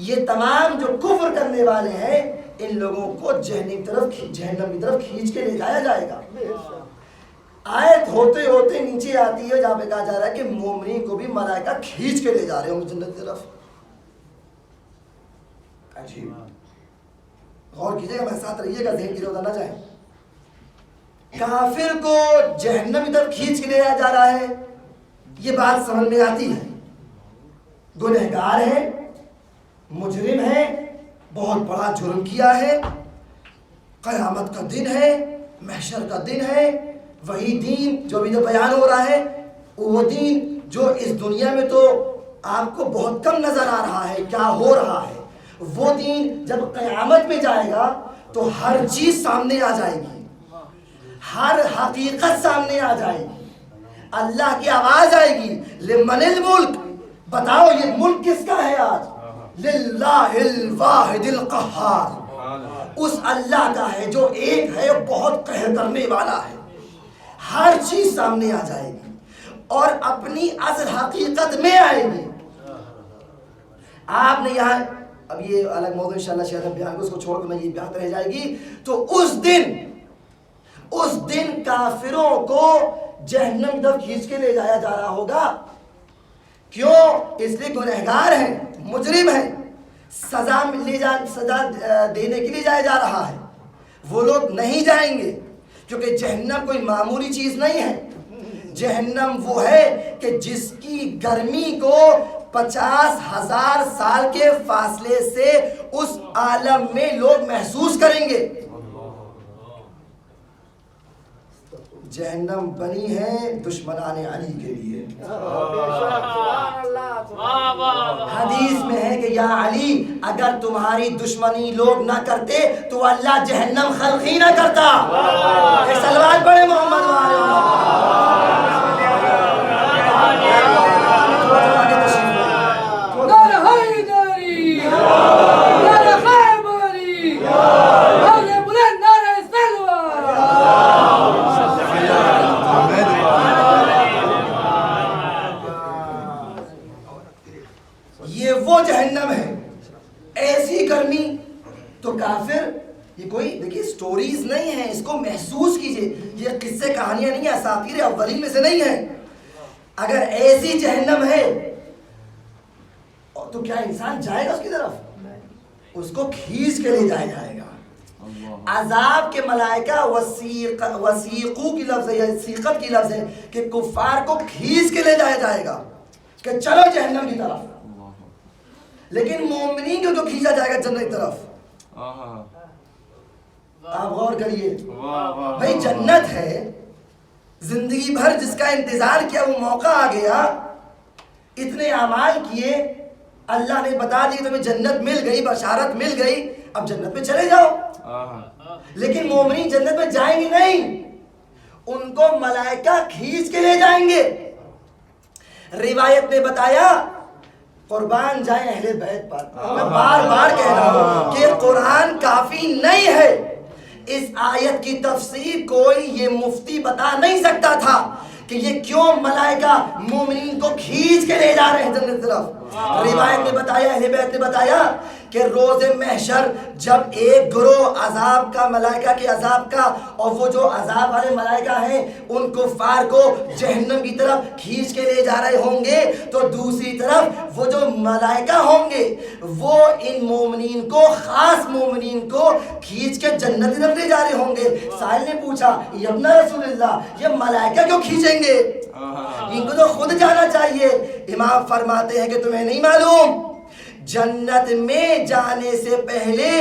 یہ تمام جو کفر کرنے والے ہیں ان لوگوں کو جہنم کی طرف کھینچ کے لے جایا جائے گا. آیت ہوتے ہوتے نیچے آتی ہے جہاں پہ کہا جا رہا ہے کہ مومنین کو بھی ملائکہ کھینچ کے لے جا رہے ہوں جنت کی طرف. عجیب. غور کیجیے گا، میرے ساتھ رہیے گا، ذہن کی روزہ نہ جائے. کافر کو جہنم کی طرف کھینچ کے لے جایا جا رہا ہے، یہ بات سمجھ میں آتی ہے. گنہگار ہے، مجرم ہے، بہت بڑا جرم کیا ہے، قیامت کا دن ہے، محشر کا دن ہے. وہی دین جو بھی بیان ہو رہا ہے، وہ دین جو اس دنیا میں تو آپ کو بہت کم نظر آ رہا ہے کیا ہو رہا ہے، وہ دین جب قیامت میں جائے گا تو ہر چیز سامنے آ جائے گی، ہر حقیقت سامنے آ جائے گی. اللہ کی آواز آئے گی، لمن الملک، بتاؤ یہ ملک کس کا ہے آج؟ للہ الواحد القہار، اس اللہ کا ہے جو ایک ہے، بہت قہر کرنے والا ہے. ہر چیز سامنے آ جائے گی اور اپنی اصل حقیقت میں آئے گی. آپ نے یہاں اب یہ الگ موضوع انشاءاللہ شاید بیان کو اس کو چھوڑ کر میں یہ بات رہ جائے گی. تو اس دن کافروں کو جہنم کی طرف کھینچ کے لے جایا جا رہا ہوگا. کیوں؟ اس لیے گنہگار ہیں، مجرم ہیں، سزا دینے کے لیے جایا جا رہا ہے. وہ لوگ نہیں جائیں گے کیونکہ جہنم کوئی معمولی چیز نہیں ہے. جہنم وہ ہے کہ جس کی گرمی کو 50,000 سال کے فاصلے سے اس عالم میں لوگ محسوس کریں گے. جہنم بنی ہے دشمنان علی کے لیے. حدیث میں ہے کہ یا علی اگر تمہاری دشمنی لوگ نہ کرتے تو اللہ جہنم خلق ہی نہ کرتا. ایک صلوات پڑھے محمد جہنم ہے. ایسی گرمی تو کافر، یہ کوئی دیکھیے سٹوریز نہیں ہیں، اس کو محسوس کیجئے. یہ قصے کہانیاں نہیں ہیں، اساطیر اولین میں سے نہیں ہیں. اگر ایسی جہنم ہے تو کیا انسان جائے گا اس کی طرف؟ اس کو کھینچ کے لے جایا جائے گا. عذاب کے ملائکہ وسیقو کی لفظ ہے، سیقت کی لفظ ہے کہ کفار کو کھینچ کے لے جایا جائے گا کہ چلو جہنم کی طرف. لیکن مومنین کو تو کھینچا جائے گا جنت کی طرف. آپ غور کریے بھائی، جنت ہے، زندگی بھر جس کا انتظار کیا وہ موقع آ گیا، اتنے اعمال کیے، اللہ نے بتا دی تمہیں جنت مل گئی، بشارت مل گئی، اب جنت میں چلے جاؤ. لیکن مومنین جنت میں جائیں گے نہیں، ان کو ملائکہ کھینچ کے لے جائیں گے. روایت میں بتایا، قربان جائیں اہل بیت پر، میں بار بار کہہ رہا ہوں کہ قرآن کافی نہیں ہے. اس آیت کی تفسیر کوئی یہ مفتی بتا نہیں سکتا تھا کہ یہ کیوں ملائکہ مومنین کو کھینچ کے لے جا رہے ہیں جنت کی طرف. روایت میں بتایا، اہل بیت نے بتایا کہ روز محشر جب ایک گروہ عذاب کا، ملائکہ کے عذاب کا، اور وہ جو عذاب والے ملائکہ ہیں ان کفار کو جہنم کی طرف کھینچ کے لے جا رہے ہوں گے، تو دوسری طرف وہ جو ملائکہ ہوں گے وہ ان مومنین کو، خاص مومنین کو کھینچ کے جنت کی طرف لے جا رہے ہوں گے. سائل نے پوچھا، ابن رسول اللہ یہ ملائکہ کیوں کھینچیں گے؟ ان کو تو خود جانا چاہیے. امام فرماتے ہیں کہ تمہیں نہیں معلوم، جنت میں جانے سے پہلے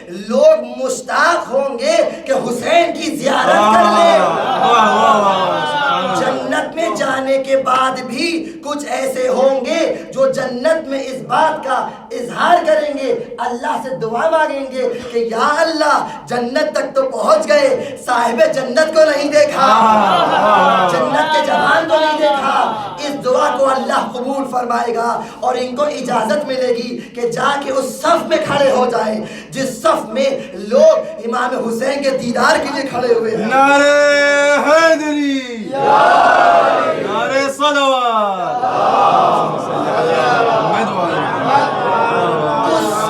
لوگ مشتاق ہوں گے کہ حسین کی زیارت کر لیں. جنت میں جانے کے بعد بھی کچھ ایسے ہوں گے جو جنت میں اس بات کا اظہار کریں گے، اللہ سے دعا مانگیں گے کہ یا اللہ جنت تک تو پہنچ گئے، صاحب جنت کو نہیں دیکھا، جنت کے جوان کو نہیں دیکھا. اس دعا کو اللہ قبول فرمائے گا اور ان کو اجازت ملے گی کہ جا کے اس صف میں کھڑے ہو جائیں جس صف میں لوگ امام حسین کے دیدار کے لیے کھڑے ہوئے ہیں. نعرہ حیدری، نعرہ صلوات. اس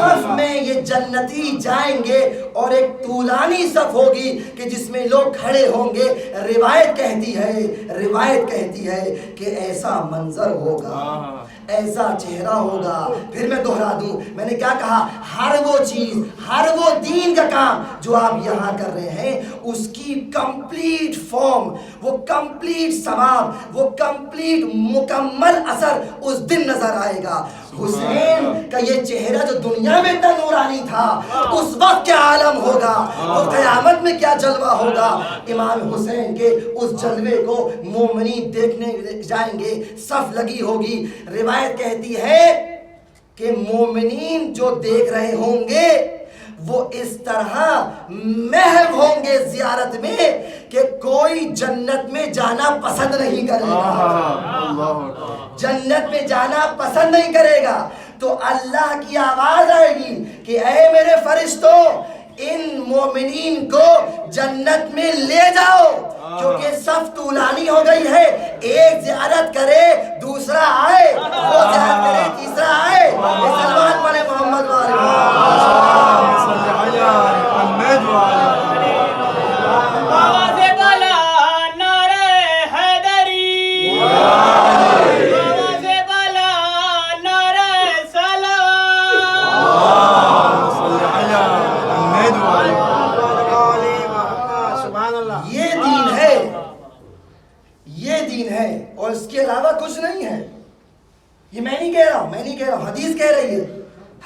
صف ہوگی کہ جس میں لوگ کھڑے ہوں گے. روایت کہتی ہے کہ ایسا منظر ہوگا, ایسا چہرہ ہوگا. پھر میں دہرا دوں, میں نے کیا کہا, ہر وہ چیز, ہر وہ دین کا کام جو آپ یہاں کر رہے ہیں, اس کی کمپلیٹ فارم, وہ کمپلیٹ ثواب, وہ کمپلیٹ مکمل اثر اس دن نظر آئے گا. حسین کا یہ چہرہ جو دنیا میں اتنا نورانی تھا, اس وقت کیا عالم ہوگا, وہ قیامت میں کیا جلوہ ہوگا. امام حسین کے اس جلوے کو مومنین دیکھنے جائیں گے, صف لگی ہوگی. روایت کہتی ہے کہ مومنین جو دیکھ رہے ہوں گے وہ اس طرح محو ہوں گے زیارت میں کہ کوئی جنت میں جانا پسند نہیں کرے گا, جنت میں جانا پسند نہیں کرے گا. تو اللہ کی آواز آئے گی کہ اے میرے فرشتوں, ان مومنین کو جنت میں لے جاؤ, کیونکہ صف طولانی ہو گئی ہے. ایک زیارت کرے دوسرا آئے, وہ زیارت کرے تیسرا آئے. سلمان پڑھے محمد والے. اور اس کے علاوہ کچھ نہیں ہے. یہ میں نہیں کہہ رہا ہوں, حدیث کہہ رہی ہے.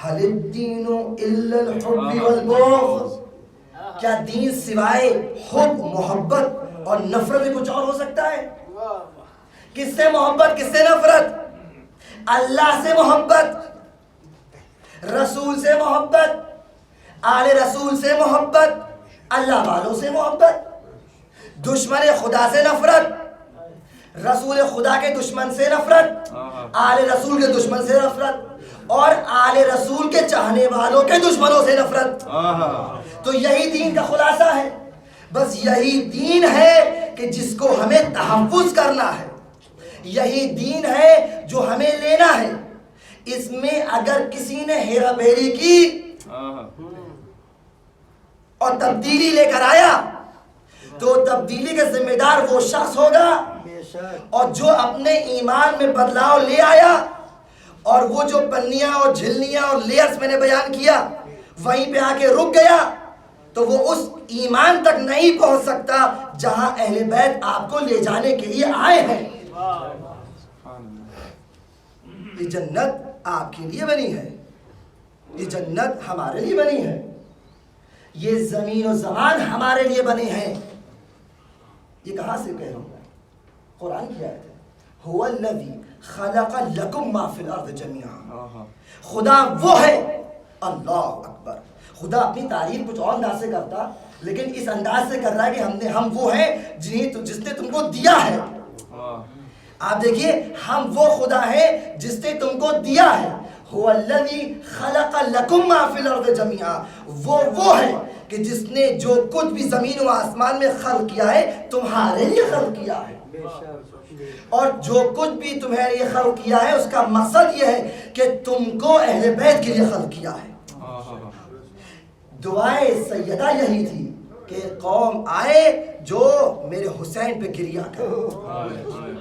حل الدین الا الحب والبغض, کیا دین سوائے حب, محبت اور نفرت میں کچھ اور ہو سکتا ہے؟ کس سے محبت, کس سے نفرت؟ اللہ سے محبت, رسول سے محبت, آل رسول سے محبت, اللہ والوں سے محبت. دشمن خدا سے نفرت, رسول خدا کے دشمن سے نفرت, آل رسول کے دشمن سے نفرت, اور آل رسول کے چاہنے والوں کے دشمنوں سے نفرت. تو یہی دین کا خلاصہ ہے. بس یہی دین ہے کہ جس کو ہمیں تحفظ کرنا ہے, یہی دین ہے جو ہمیں لینا ہے. اس میں اگر کسی نے ہیرا پھیری کی اور تبدیلی لے کر آیا تو تبدیلی کا ذمہ دار وہ شخص ہوگا, اور جو اپنے ایمان میں بدلاؤ لے آیا اور وہ جو پنیاں اور جھلنیاں اور لیئرز میں نے بیان کیا وہیں پہ آ کے رک گیا, تو وہ اس ایمان تک نہیں پہنچ سکتا جہاں اہل بیت آپ کو لے جانے کے لیے آئے ہیں. یہ جنت آپ کے لیے بنی ہے, یہ جنت ہمارے لیے بنی ہے, یہ زمین و زمان ہمارے لیے بنے ہیں. یہ کہاں سے کہہ رہا ہوں, قرآن کی آیت ہے. هو الذی خلق لکم ما فی الارض جميعا. خدا وہ ہے, اللہ اکبر. خدا اپنی تعریف کچھ اور انداز سے کرتا, لیکن اس انداز سے کر رہا ہے کہ ہم وہ ہیں جس نے تم کو دیا ہے. آپ دیکھیے, ہم وہ خدا ہیں جس نے تم کو دیا ہے. هو الذی خلق لکم ما فی الارض جميعا. وہ ہے کہ جس نے جو کچھ بھی زمین و آسمان میں خلق کیا ہے تمہارے لیے خلق کیا ہے, اور جو کچھ بھی تمہارے لیے خلق کیا ہے اس کا مقصد یہ ہے کہ تم کو اہل بیت کے لیے خلق کیا ہے. دعائے سیدہ یہی تھی کہ قوم آئے جو میرے حسین پہ گریہ کرے.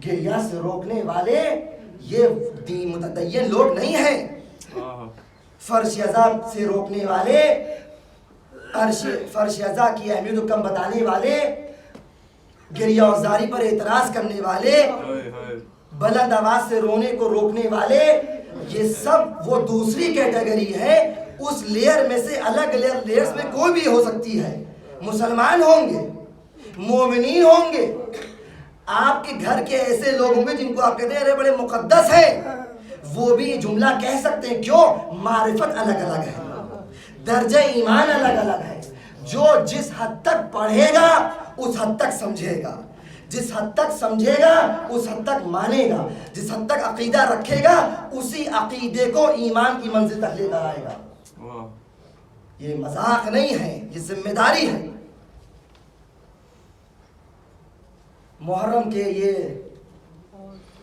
گریہ سے روکنے والے یہ متدین لوگ نہیں ہیں. فرش ازا سے روکنے والے, فرش ازا کی اہمیت و کم بتانے والے, گریہ و زاری پر اعتراض کرنے والے, بلند آواز سے رونے کو روکنے والے, یہ سب وہ دوسری کیٹیگری ہے. اس لیئر میں سے الگ لیئرز میں کوئی بھی ہو سکتی ہے. مسلمان ہوں گے, مومنین ہوں گے, آپ کے گھر کے ایسے لوگ ہوں گے جن کو آپ کہتے ہیں ارے بڑے مقدس ہیں, وہ بھی جملہ کہہ سکتے ہیں. کیوں؟ معرفت الگ الگ ہے, درجہ ایمان الگ الگ ہے. جو جس حد تک پڑھے گا اس حد تک سمجھے گا, جس حد تک سمجھے گا اس حد تک مانے گا, جس حد تک عقیدہ رکھے گا اسی عقیدے کو ایمان کی منزل تک لے کر آئے گا. یہ مذاق نہیں ہے, یہ ذمہ داری ہے. محرم کے یہ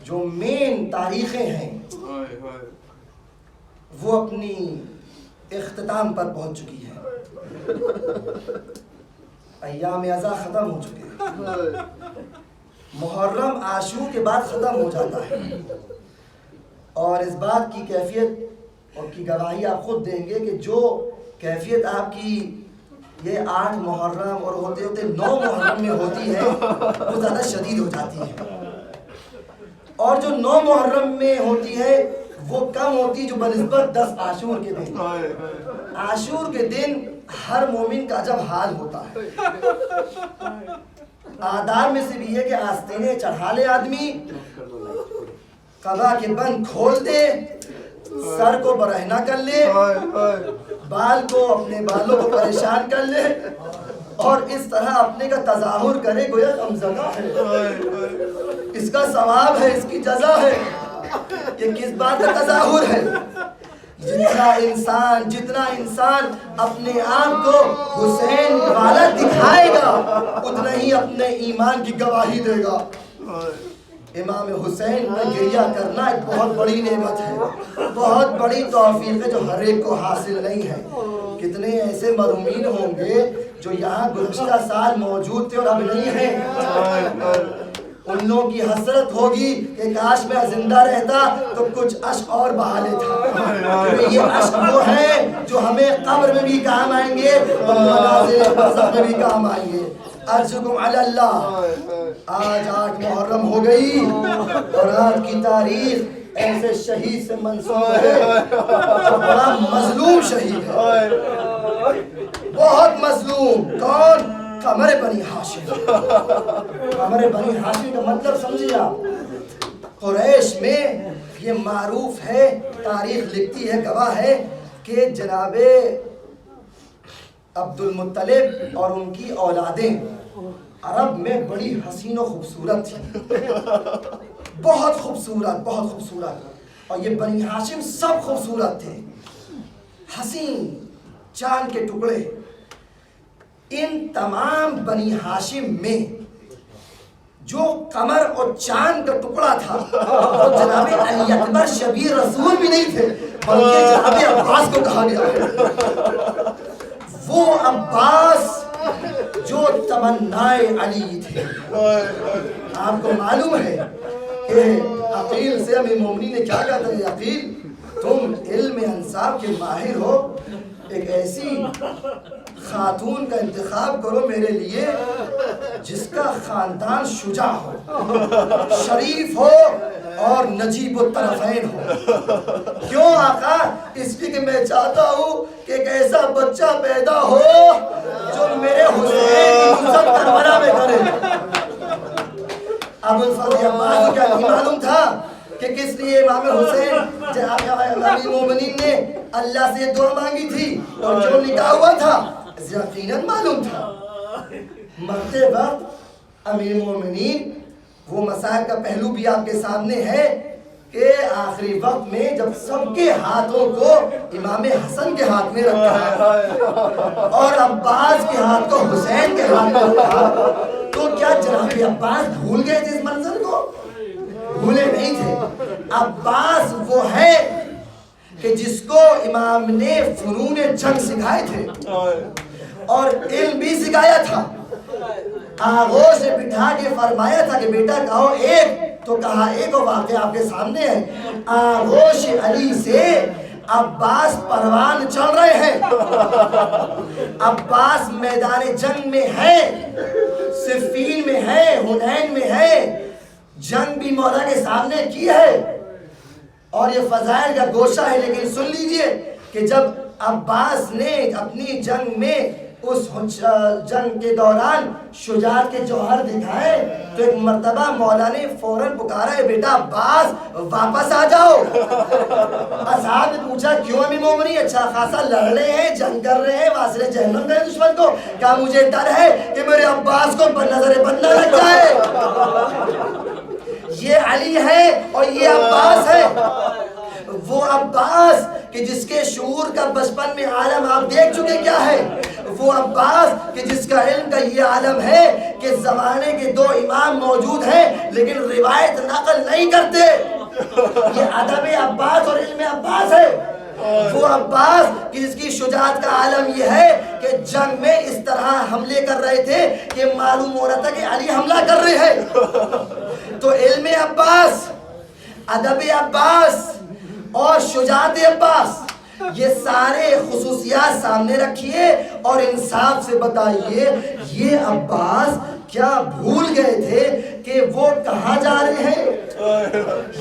جو مین تاریخیں ہیں وہ اپنی اختتام پر پہنچ چکی ہے، ایام ازا ختم ہو چکے ہیں، محرم عاشور کے بعد ختم ہو جاتا ہے، اور اس بات کی کیفیت اور کی گواہی آپ خود دیں گے کہ جو کیفیت آپ کی یہ 8 محرم اور ہوتے ہوتے 9 محرم میں ہوتی ہے وہ زیادہ شدید ہو جاتی ہے، اور جو 9 محرم میں ہوتی ہے وہ کم ہوتی جو بنسبت 10 عاشور کے دن۔ عاشور کے دن ہر مومن کا عجب حال ہوتا ہے، آداب میں سے بھی ہے کہ آستینے چڑھا لے آدمی، قبا کے بند کھول دے، سر کو برہنہ کر لے، بال کو اپنے بالوں کو پریشان کر لے، اور اس طرح اپنے کا تظاہر کرے گویا غمزدہ ہے، اس کا ثواب ہے، اس کی جزا ہے۔ یہ کس بات کا تظاہر ہے؟ جتنا انسان اپنے آپ کو حسین والا دکھائے گا اتنا ہی اپنے ایمان کی گواہی دے گا۔ امام حسین کا گریہ کرنا ایک بہت بڑی نعمت ہے، بہت بڑی توفیق ہے جو ہر ایک کو حاصل نہیں ہے۔ کتنے ایسے مرحومین ہوں گے جو یہاں گزشتہ سال موجود تھے اور اب نہیں ہیں، ان لوگوں کی حسرت ہوگی کہ کاش میں زندہ رہتا تو کچھ عشق اور بہا لیتا۔ یہ عشق وہ ہیں جو ہمیں قبر میں بھی کام آئیں گے اور منازل برزخ میں بھی کام آئیں گے۔ ارجوکم علی اللہ، آج 8 محرم ہو گئی اور آج کی تاریخ ایسے شہید سے منسوب ہے جو بڑا مظلوم شہید ہے، بہت مظلوم۔ کون؟ قمر بنی ہاشم۔ قمر بنی ہاشم کا مطلب سمجھیے آپ، قریش میں یہ معروف ہے، تاریخ لکھتی ہے، گواہ ہے کہ جناب عبد المطلب اور ان کی اولادیں عرب میں بڑی حسین و خوبصورت تھی، بہت خوبصورت، بہت خوبصورت، اور یہ بنی ہاشم سب خوبصورت تھے، حسین، چاند کے ٹکڑے۔ ان تمام بنی ہاشم میں جو قمر اور چاند کا ٹکڑا تھا وہ جناب علی اکبر شبیر رسول بھی نہیں تھے، بلکہ جناب عباس کو کہا گیا۔ وہ عباس جو تمنائے علی تھے۔ آپ کو معلوم ہے کہ عقیل سے امیر مومنین نے کیا کہا تھا کہ عقیل تم علم انصاب کے ماہر ہو، ایک ایسی خاتون کا انتخاب کرو میرے لیے جس کا خاندان شجاع ہو، شریف ہو اور نجیب الطرفین ہو۔ کیوں آقا؟ اس لیے کہ میں چاہتا ہوں کہ ایک ایسا بچہ پیدا ہو جو میرے حسین کی عزت کربلا میں کرے۔ ابو الفضل عباس کو کیا نہیں معلوم تھا کہ کس لیے امام حسین امیر مومنین نے اللہ سے دعا مانگی تھی اور جو نکاح ہوا تھا یقیناً معلوم تھا۔ مرتے وقت امیر مومنین وہ مسائل کا پہلو بھی آپ کے سامنے ہے کہ آخری وقت میں جب سب کے ہاتھوں کو امام حسن کے ہاتھ میں رکھا اور عباس کے ہاتھ کو حسین کے ہاتھ میں رکھا، تو کیا جناب عباس بھول گئے تھے اس منظر کو؟ بھولے نہیں تھے۔ عباس وہ ہے کہ جس کو امام نے فنون جنگ سکھائے تھے اور علم بھی سکھایا تھا، آغوش نے بٹھا کے فرمایا تھا کہ بیٹا کہو ایک، تو کہا ایک، اور واقعہ آپ کے سامنے ہے۔ آغوش علی سے عباس پروان چل رہے ہیں، عباس میدان جنگ میں ہے، صفین میں ہے، حنین میں ہے، جنگ بھی مولا کے سامنے کی ہے، اور یہ فضائل کا گوشہ ہے۔ لیکن سن لیجئے کہ جب عباس نے اپنی جنگ میں اس جنگ کے دوران شجاعت کے جوہر دکھائے تو ایک مرتبہ مولا نے فوراً پکارا ہے بیٹا عباس واپس آ جاؤ۔ اصحاب نے پوچھا کیوں امیر مومنین؟ اچھا خاصا لڑ رہے ہیں، جنگ کر رہے ہیں، واصل جہنم گئے دشمن کو، کیا مجھے ڈر ہے کہ میرے عباس کو نظر بد نہ لگ جائے؟ یہ علی ہے اور یہ عباس ہے، وہ عباس کہ جس کے شعور کا بچپن میں عالم آپ دیکھ چکے کیا ہے، وہ عباس کہ جس کا علم کا یہ عالم ہے کہ زمانے کے 2 امام موجود ہیں لیکن روایت نقل نہیں کرتے۔ یہ ادب عباس اور علم عباس ہے۔ وہ عباس جس کی شجاعت کا عالم یہ ہے کہ جنگ میں اس طرح حملے کر رہے تھے کہ معلوم ہو رہا تھا کہ علی حملہ کر رہے ہیں. تو علم عباس، ادب عباس اور شجاعت عباس، یہ سارے خصوصیات سامنے رکھیے اور انصاف سے بتائیے یہ عباس کیا بھول گئے تھے کہ وہ کہاں جا رہے ہیں؟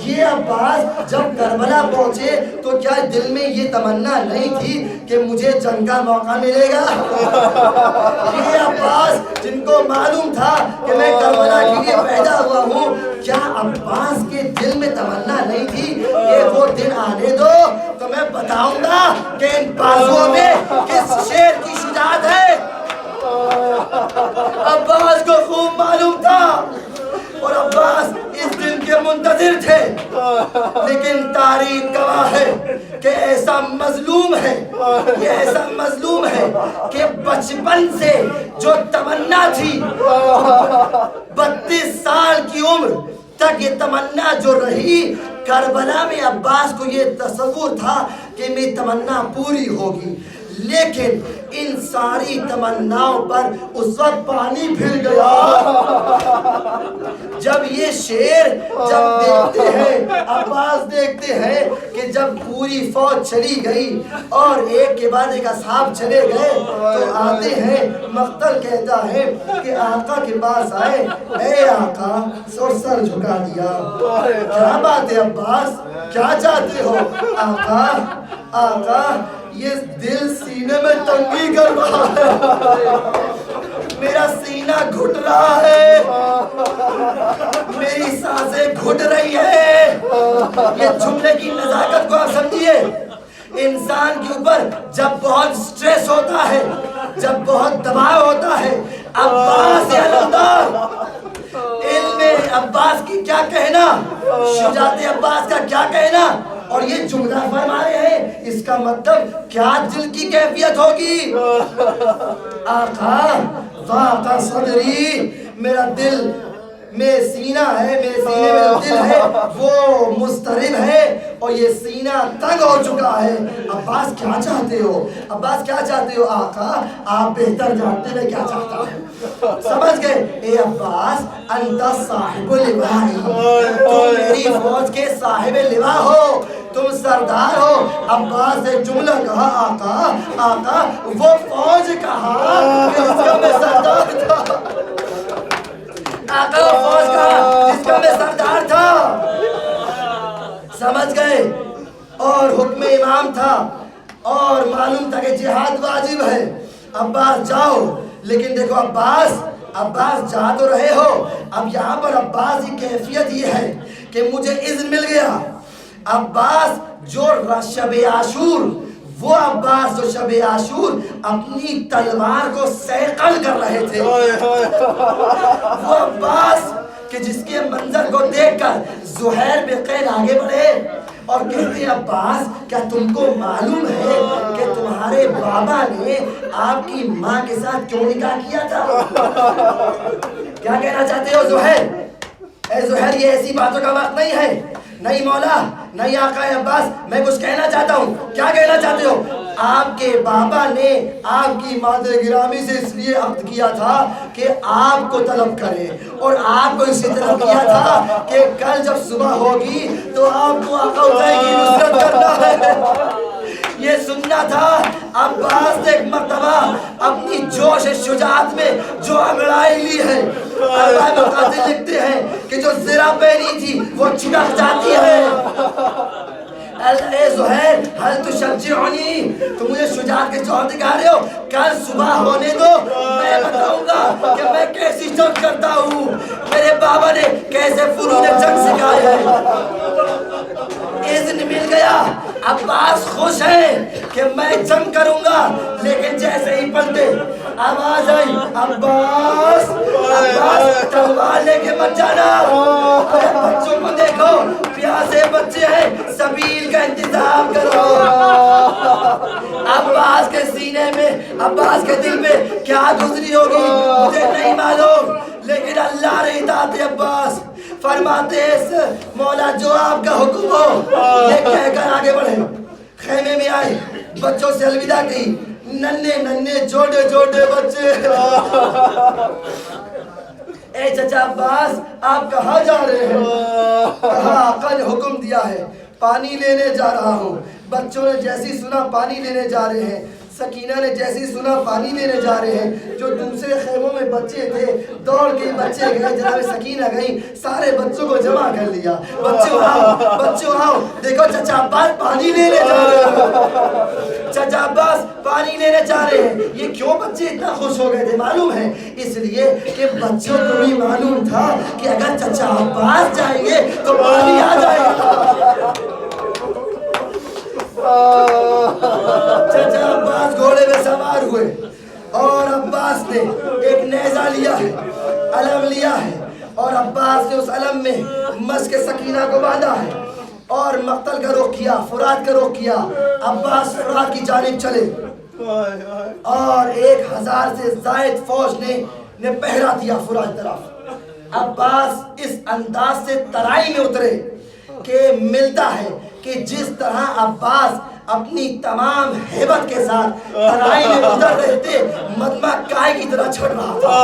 یہ عباس جب کربلا پہنچے تو کیا دل میں یہ تمنا نہیں تھی کہ مجھے جنگ کا موقع ملے گا؟ یہ عباس جن کو معلوم تھا کہ میں کربلا کے لیے پیدا ہوا ہوں، کیا عباس کے دل میں تمنا نہیں تھی کہ وہ دن آنے دو تو میں بتاؤں گا کہ ان بازوؤں میں کس شیر کی شجاعت ہے؟ عباس کو خوب معلوم تھا اور عباس اس دن کے منتظر تھے. لیکن تاریخ گواہ ہے کہ ایسا مظلوم ہے، یہ ایسا مظلوم ہے کہ بچپن سے جو تمنا تھی 32 سال کی عمر تک یہ تمنا جو رہی، کربلا میں عباس کو یہ تصور تھا کہ میری تمنا پوری ہوگی. لیکن ان ساری تمناؤں پر اس وقت پانی پھر گیا جب یہ شیر جب دیکھتے ہیں، عباس دیکھتے ہیں کہ جب پوری فوج چلی گئی اور ایک کے بعد ایک اصحاب چلے گئے تو آتے ہیں. مقتل کہتا ہے کہ آقا کے پاس آئے، اے آقا، سر جھکا دیا. کیا بات ہے عباس، کیا چاہتے ہو؟ آقا آقا یہ دل سینے میں تنگی کر رہا ہے، میرا سینہ گھٹ رہا ہے، میری سانسیں گھٹ رہی ہے. یہ جملے کی نزاکت کو آپ سمجھیے. انسان کے اوپر جب بہت سٹریس ہوتا ہے، جب بہت دباؤ ہوتا ہے، عباس علم عباس کی کیا کہنا، شجاعت عباس کا کیا کہنا. اور یہ جملہ فرما رہے ہیں، اس کا مطلب کیا دل کی کیفیت ہوگی. آقا ضاق صدری، میرا دل میں سینہ ہے، میرے سینے میں جو دل ہے وہ مضطرب ہے اور یہ سینہ تنگ ہو چکا ہے. عباس کیا چاہتے ہو؟ عباس کیا چاہتے ہو؟ آقا آپ بہتر جانتے میں کیا چاہتا ہوں. سمجھ گئے؟ اے عباس انت صاحب لوائی، تم میری فوج کے صاحب لوا ہو، تم سردار ہو. عباس نے جملہ کہا، آقا آقا وہ فوج کہا جس کا میں سردار تھا. آقا وہ فوج کہا جس کا میں سردار تھا. سمجھ گئے؟ اور حکم امام تھا اور معلوم تھا کہ جہاد واجب ہے. عباس جاؤ. لیکن دیکھو عباس جا تو رہے ہو، اب یہاں پر عباس کی کیفیت یہ ہے کہ مجھے اذن مل گیا. عباس جو شب عاشور، وہ عباس جو شب عاشور اپنی تلوار کو سیقل کر رہے تھے، وہ عباس کہ جس کے منظر کو دیکھ کر زہیر بن آگے بڑھے اور کہتے ہیں عباس کیا تم کو معلوم ہے کہ تمہارے بابا نے آپ کی ماں کے ساتھ کیوں نکاح کیا تھا؟ کیا کہنا چاہتے ہو زہیر؟ اے زہیر یہ ایسی باتوں کا وقت نہیں ہے. نہیں مولا، نہیں آقا عباس، میں کچھ کہنا چاہتا ہوں. کیا کہنا چاہتے ہو؟ آپ کے بابا نے آپ کی مادر گرامی سے اس لیے عقد کیا تھا کہ آپ کو طلب کرے اور آپ کو اسی طلب کیا تھا کہ کل جب صبح ہوگی تو آپ کو آقا اتائی کی نصرت کرنا ہے. یہ سننا تھا. عباس نے ایک مرتبہ اپنی جوش شجاعت میں جو انگڑائی لی ہے، ارباب مقاتل لکھتے ہیں کہ جو زرہ پہنی تھی وہ چھٹک جاتی ہے. اے زہیر حل تشجعنی، تم مجھے شجاعت کے جوہر دکھا رہے ہو. کل صبح ہونے دو، میں بتاؤں گا کہ میں کیسی جنگ کرتا ہوں، میرے بابا نے کیسے فنون جنگ سکھائے ہیں. اذن مل گیا. عباس خوش ہے کہ میں جنگ کروں گا. لیکن جیسے ہی پلٹے آواز آئی، عباس تلوار لے کے مت جانا، بچوں کو دیکھو پیاسے بچے ہیں، سبیل کا انتظام کرو. عباس کے سینے میں، عباس کے دل میں کیا گزری ہوگی مجھے نہیں معلوم، لیکن اللہ نے اطاعت عباس. فرماتے ہیں مولا جو آپ کا حکم ہو، یہ کہہ کر آگے بڑھے. خیمے میں آئی، بچوں سے الوداع کی، ننھے ننھے چھوٹے چھوٹے بچے، اے چچا عباس آپ کہاں جا رہے ہیں؟ کہا آقا نے حکم دیا ہے پانی لینے جا رہا ہوں۔ بچوں نے جیسی سنا پانی لینے جا رہے ہیں، سکینہ نے جیسی سنا پانی لینے جا رہے ہیں، جو دوسرے خیموں میں بچے تھے دوڑ کے بچے گئے، جناب سکینہ گئی، سارے بچوں کو جمع کر لیا، بچوں آؤ دیکھو چچا عباس پانی لینے جا رہے ہیں، چچا عباس پانی لینے جا رہے ہیں۔ یہ کیوں بچے اتنا خوش ہو گئے تھے معلوم ہے؟ اس لیے کہ بچوں کو بھی معلوم تھا کہ اگر چچا عباس جائیں گے تو پانی آ جائے گا۔ چچا عباس گھوڑے میں سوار ہوئے اور عباس نے ایک نیزہ لیا ہے، علم لیا ہے، اور عباس نے اس علم میں مشک سکینہ کو باندھا ہے اور مقتل کا رخ کیا، فرات کا رخ کیا۔ عباس فرات کی جانب چلے اور 1000 سے زائد فوج نے پہرا دیا فرات طرف۔ عباس اس انداز سے ترائی میں اترے کہ ملتا ہے کہ جس طرح عباس اپنی تمام ہیبت کے ساتھ ترائی میں اتر رہے تھے، مدمہ کائے کی طرح چھڑ رہا تھا۔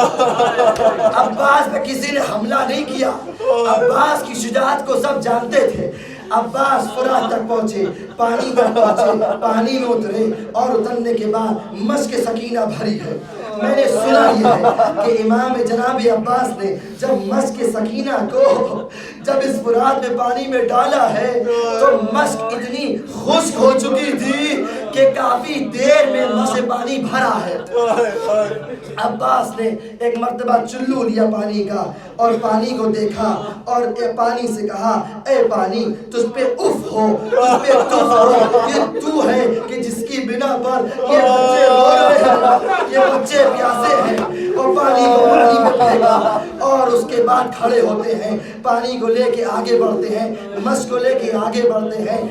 عباس پہ کسی نے حملہ نہیں کیا، عباس کی شجاعت کو سب جانتے تھے۔ عباس فرات تک پہنچے، پانی تک پہنچے، پانی میں اترے اور اترنے کے بعد مشک سکینہ بھری ہے۔ میں نے سنا یہ ہے کہ امام جناب عباس نے جب مشک سکینہ کو جب اس فرات میں پانی میں ڈالا ہے تو مشک اتنی خشک ہو چکی تھی کہ کافی دیر میں مشک پانی بھرا ہے۔ عباس نے ایک مرتبہ چلو لیا پانی کا اور پانی کو دیکھا اور پانی سے کہا اے پانی تجھ پہ اف ہو، تجھ پہ تف ہو، یہ تو ہے کہ جس کی بنا پر یہ بچے رو رہے ہیں، یہ بچے پیاسے ہیں۔ اور پانی کو پانی میں پھینکا اور اس کے بعد کھڑے ہوتے ہیں، پانی کو لے کے آگے بڑھتے ہیں، مشک کو لے کے آگے بڑھتے ہیں۔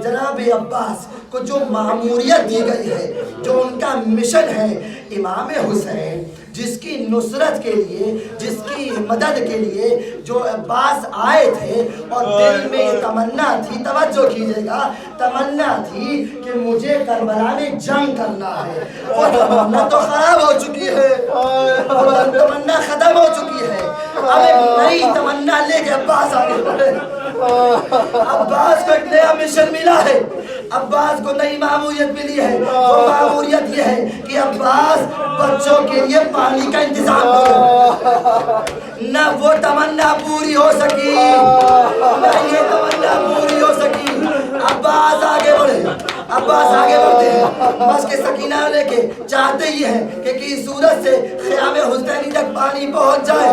جناب عباس کو جو معموریت دی گئی ہے، جو ان کا مشن ہے، امام حسین جس کی نصرت کے لیے، جس کی مدد کے لیے جو عباس آئے تھے اور دل میں یہ تمنا تھی، توجہ کیجئے گا، تمنا تھی کہ مجھے کربلا میں جنگ کرنا ہے۔ وہ تمنا تو خراب ہو چکی ہے، وہ تمنا ختم ہو چکی ہے، اب ایک نئی تمنا لے کے عباس آگے بڑھے۔ عباس کو ایک نیا مشن ملا ہے، عباس کو نئی معمولیت ملی ہے۔ وہ معمولیت یہ ہے کہ عباس بچوں کے لیے پانی کا انتظام کرے۔ نہ وہ تمنا پوری ہو سکی، نہ یہ تمنا پوری ہو سکی۔ عباس آگے بڑھے، عباس آگے بڑھتے ہیں، مشک سکینہ لے کے چاہتے ہی ہیں کہ کسی صورت سے خیام حسینی تک پانی پہنچ جائے۔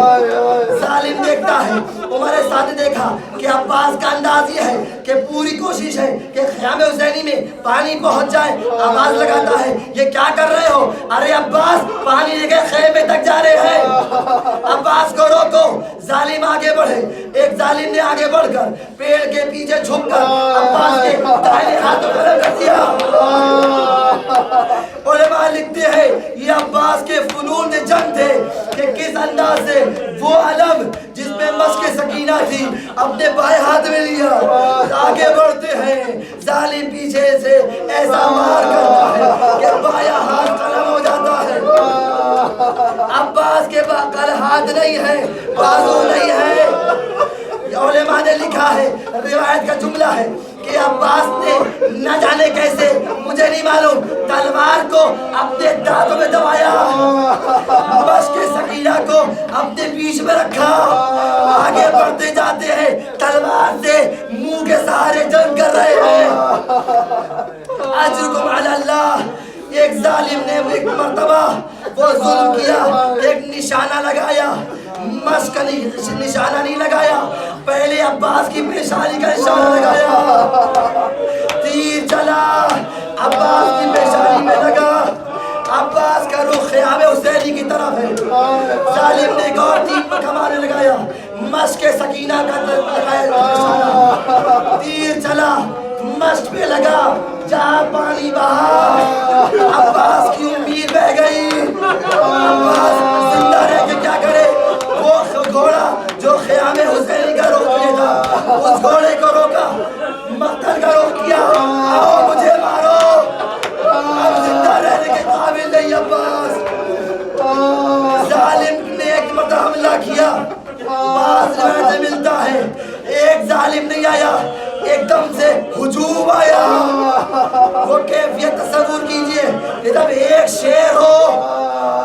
ظالم دیکھتا ہے، عمر سعد نے دیکھا کہ عباس کا انداز یہ ہے کہ پوری کوشش ہے کہ خیام حسینی میں پانی پہنچ جائے۔ آواز لگاتا ہے یہ کیا کر رہے ہو؟ ارے عباس پانی لے کے خیمے تک جا رہے ہیں، عباس کو روکو۔ ظالم آگے بڑھے، ایک ظالم نے آگے بڑھ کر پیڑ کے پیچھے چھپ کر عباس کے دائیں ہاتھوں پر کر دیا۔ علماء لکھتے ہیں یہ عباس کے فنون جنگ تھے کہ کس انداز سے وہ علم جس میں مشک سکینہ تھی اپنے بائیں ہاتھ میں لیا، آگے بڑھتے ہیں، ظالم پیچھے سے ایسا مار کرتا ہے کہ بائیں ہاتھ قلم ہو جاتا ہے۔ عباس کے کل ہاتھ نہیں ہے، بازو نہیں ہے۔ علماء نے لکھا ہے، روایت کا جملہ ہے کہ عباس نے نہ جانے کیسے، مجھے نہیں معلوم، تلوار کو اپنے دانتوں میں دبایا، مشک سکینہ کو اپنے پیٹھ میں رکھا، آگے بڑھتے جاتے ہیں، تلوار سے منہ کے سہارے جنگ کر رہے ہیں۔ اجرکم علی اللہ۔ ایک ظالم نے ایک مرتبہ وہ ظلم کیا، ایک نشانہ لگایا، مشک نشانہ نہیں لگایا، پہلے عباس کی پیشانی کا نشانہ لگایا، تیر چلا عباس کی پیشانی میں لگا، عباس کا رخ خیام حسینی کی طرف ہے۔ ظالم نے ایک اور تیر کمانے لگایا، مشک سکینہ کا نشانہ، تیر چلا مشک پہ لگا، جہاں پانی بہا عباس کی امید بہ گئی۔ عباس زندہ رہ کے کیا کرے؟ وہ گھوڑا جو خیام حسینی کا روک لیا تھا، اس گھوڑے کو روکا، مقتل کا روک کیا، آؤ مجھے جب ایک شیر ہو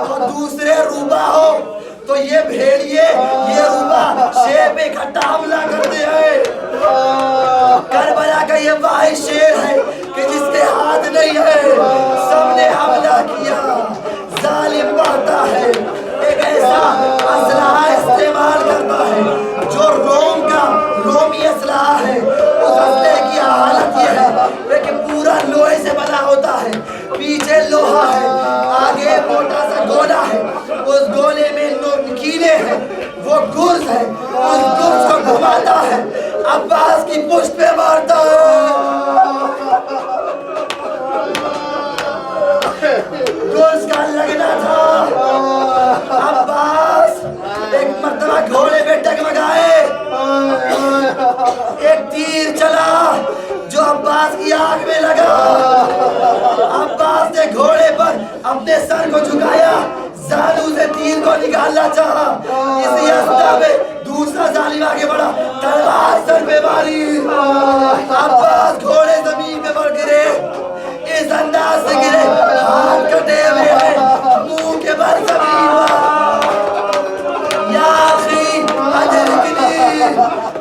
تو دوسرے روبا ہو تو یہ بھیڑیے یہ روبا شیر پہ اکٹھا حملہ کرتے ہیں. کربلا کا یہ واحد شیر ہے کہ جس کے ہاتھ نہیں ہے سب نے حملہ کیا. ظالم بڑھتا ہے ایک ایسا اسلحہ استعمال کرتا ہے جو رومی اسلحہ ہے. اس اسلحے کی حالت یہ ہے کہ پورا لوہے سے بنا ہوتا ہے, پیچھے لوہا ہے, آگے موٹا سا گولا ہے, اس گولے میں نوکیلے ہیں, وہ گرز ہے, اس گرز کو گھماتا ہے, عباس کی پشت پہ مارتا ہے. گرز کا لگنا تھا. عباس ایک مرتبہ گھوڑے پہ ڈگمگائے, ایک تیر چلا جو عباس کی آنکھ میں لگا. عباس نے گھوڑے پر اپنے سر کو جھکایا, زانو سے تیر کو نکالنا چاہا. اسی اسنا میں دوسرا ظالم آگے بڑھا, تلوار سر پہ ماری. عباس گھوڑے زمین پہ پڑ گرے, اس انداز سے گرے ہاتھ کٹے ہوئے ہیں, منہ کے بل زمین پر. یا اخی ادرکنی,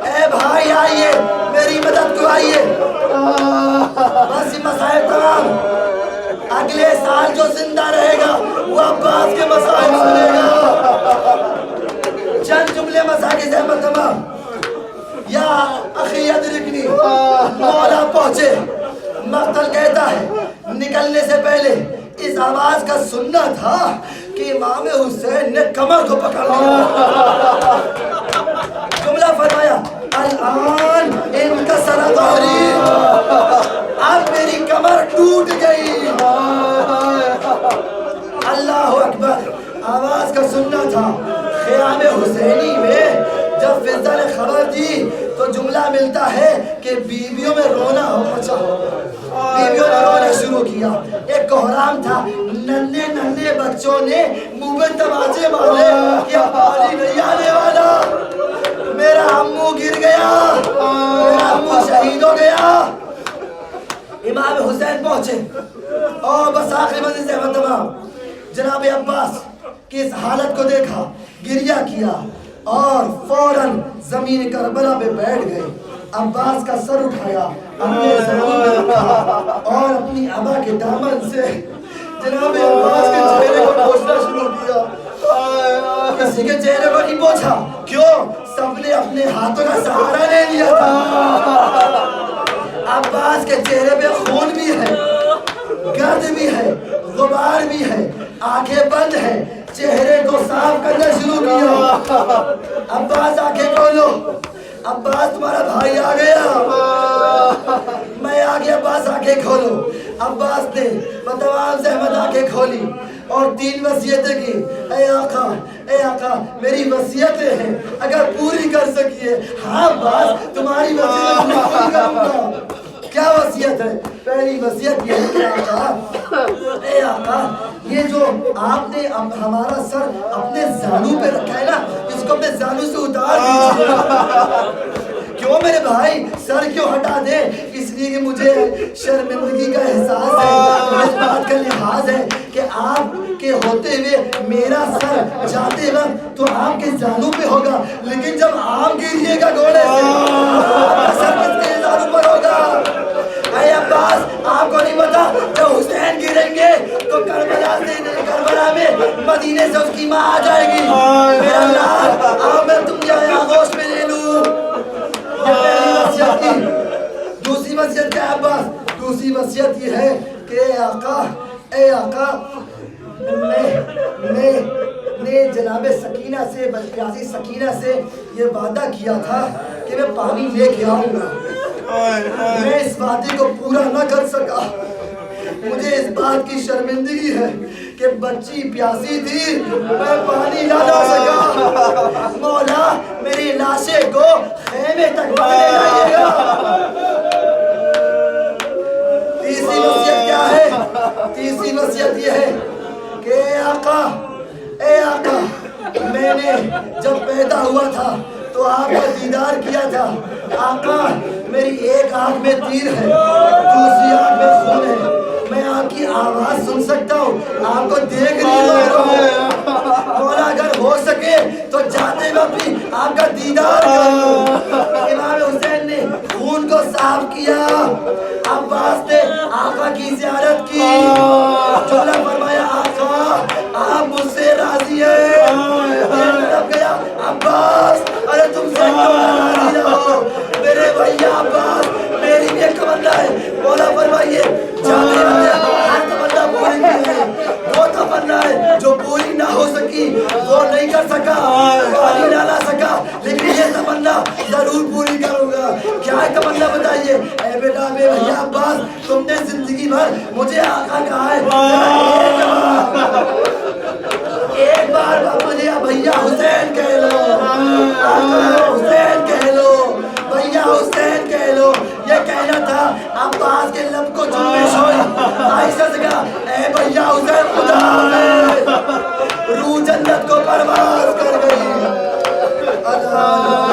اے بھائی آئیے میری مدد کو آئیے. بس یہ مسائل تمام. اگلے سال جو زندہ رہے گا وہ عباس کے مسائل سنے گا. چند جملے مسائل سے تمام. یا اخی ادرکنی, مولا پہنچے. مقتل کہتا ہے نکلنے سے پہلے اس آواز کا سننا تھا کہ امام حسین نے کمر کو پکڑ لیا. جملہ فرمایا الان انکسر ظہری, اب میری کمر ٹوٹ گئی. اللہ اکبر. آواز کا سننا تھا. خیام حسینی میں جب فضا نے خبر دی تو جملہ ملتا ہے کہ بیویوں میں رونا ہو مچا. بیویوں نے رونا شروع کیا. ایک کوہرام تھا, ننھے ننھے بچوں نے منہ میں تماچے مارے کہ اب پانی نہیں آنے والا, میرا امو گر گیا, میرا امو شہید ہو گیا. امام حسین پہنچے اور بس آخری منزل سے تمام. جناب عباس کی اس حالت کو دیکھا, گریہ کیا اور فوراً زمین کربلا پہ بیٹھ گئے. عباس کا سر اٹھایا, اپنے زمین میں رکھا اور اپنی ابا کے دامن سے جناب عباس کے چہرے کو پوچھنا شروع کیا. کسی کے چہرے کو نہیں پوچھا, کیوں؟ سب نے اپنے ہاتھوں کا سہارا لے لیا تھا. عباس کے چہرے پہ خون بھی ہے, گرد بھی ہے, غبار بھی ہے, آنکھیں بند ہیں. چہرے کو صاف کرنا شروع کیا. عباس آنکھیں کھولو, عباس تمہارا بھائی آ گیا. میں آ گیا. عباس آنکھیں کھولو. عباس نے تمام زحمت آنکھیں کھولی اور 3 وصیتیں کی. اے آقا, اے آقا, میری وصیتیں ہیں, اگر پوری کر سکیے. ہاں عباس, تمہاری وصیت میں پوری کروں گا. کیا وصیت ہے؟ پہلی وصیت یہ ہے کہ آقا, اے آقا, یہ جو آپ نے ہمارا سر اپنے زانو پہ رکھا ہے نا, اس کو اپنے زانو سے اتار دیجیے. کیوں میرے بھائی, سر کیوں ہٹا دے؟ اس لیے کہ مجھے شرمندگی کا احساس ہے, اس بات کا لحاظ ہے کہ آپ کے ہوتے ہوئے میرا سر جاتے وقت تو آپ کے زانو پہ ہوگا, لیکن جب آپ گریے گا گھوڑے سے آپ کا سر کس کے زانو پر ہوگا؟ اے عباس, آپ کو نہیں پتا جب حسین گریں گے تو کربلا میں مدینے سے اس کی ماں آ جائے گی. میرا لال, آؤ میں تم جائے آغوش میں لے لوں. یہ پہلی وصیت کی. دوسری وصیت کیا ہے عباس؟ دوسری وصیت یہ ہے کہ اے آقا, اے آقا, میں جناب سکینہ سے, پیاسی سکینہ سے یہ وعدہ کیا تھا کہ میں پانی لے کے آؤں گا. میں اس وعدے کو پورا نہ کر سکا. مجھے اس بات کی شرمندگی ہے کہ بچی پیاسی تھی, میں پانی نہ لا سکا. مولا, میری لاشے کو خیمے تک پکڑے لائیے گا. تیسری وصیت کیا ہے؟ تیسری وصیت یہ ہے کہ اے آقا, اے آقا, میں نے جب پیدا ہوا تھا تو آپ کا دیدار کیا تھا. آقا, میری ایک آنکھ میں تیر ہے, دوسری آنکھ میں خون ہے, میں آپ کی آواز سن سکتا ہوں. آپ کو دیکھ نہیں ہو مولا اگر ہو سکے تو جاتے وقت بھی آپ کا دیدار کروں. امام حسین نے خون کو صاف کیا, عباس نے آقا کی زیارت کی, جملہ فرمایا آقا آپ مجھ سے راضی ہیں. طرف گیا عباس ارے تم سے کیوں راضی نہ ہو میرے بھیا عباس, میری بھی ایک تمنا ہے. مولا فرمائیے جانے والے ہر تمنا پوری کی ہے, وہ تمنا ہے جو پوری نہ ہو سکی وہ نہیں کر سکا, پانی نہ لا سکا, لیکن یہ تمنا ضرور پوری کروں گا. کیا ہے تمنا بتائیے؟ اے بیٹا میرے بھیا عباس تم نے زندگی بھر مجھے آقا کہا ہے, ایک بار مجھے بھیا حسین کہہ لو, آقا حسین کہہ لو, بھیا حسین کہہ لو. یہ کہنا تھا عباس کے لب کو جنبش ہوئی, عائشہ سے کہا اے بھیا حسین خدا حافظ, روح جنت کو پرواز کر گئی. اللہ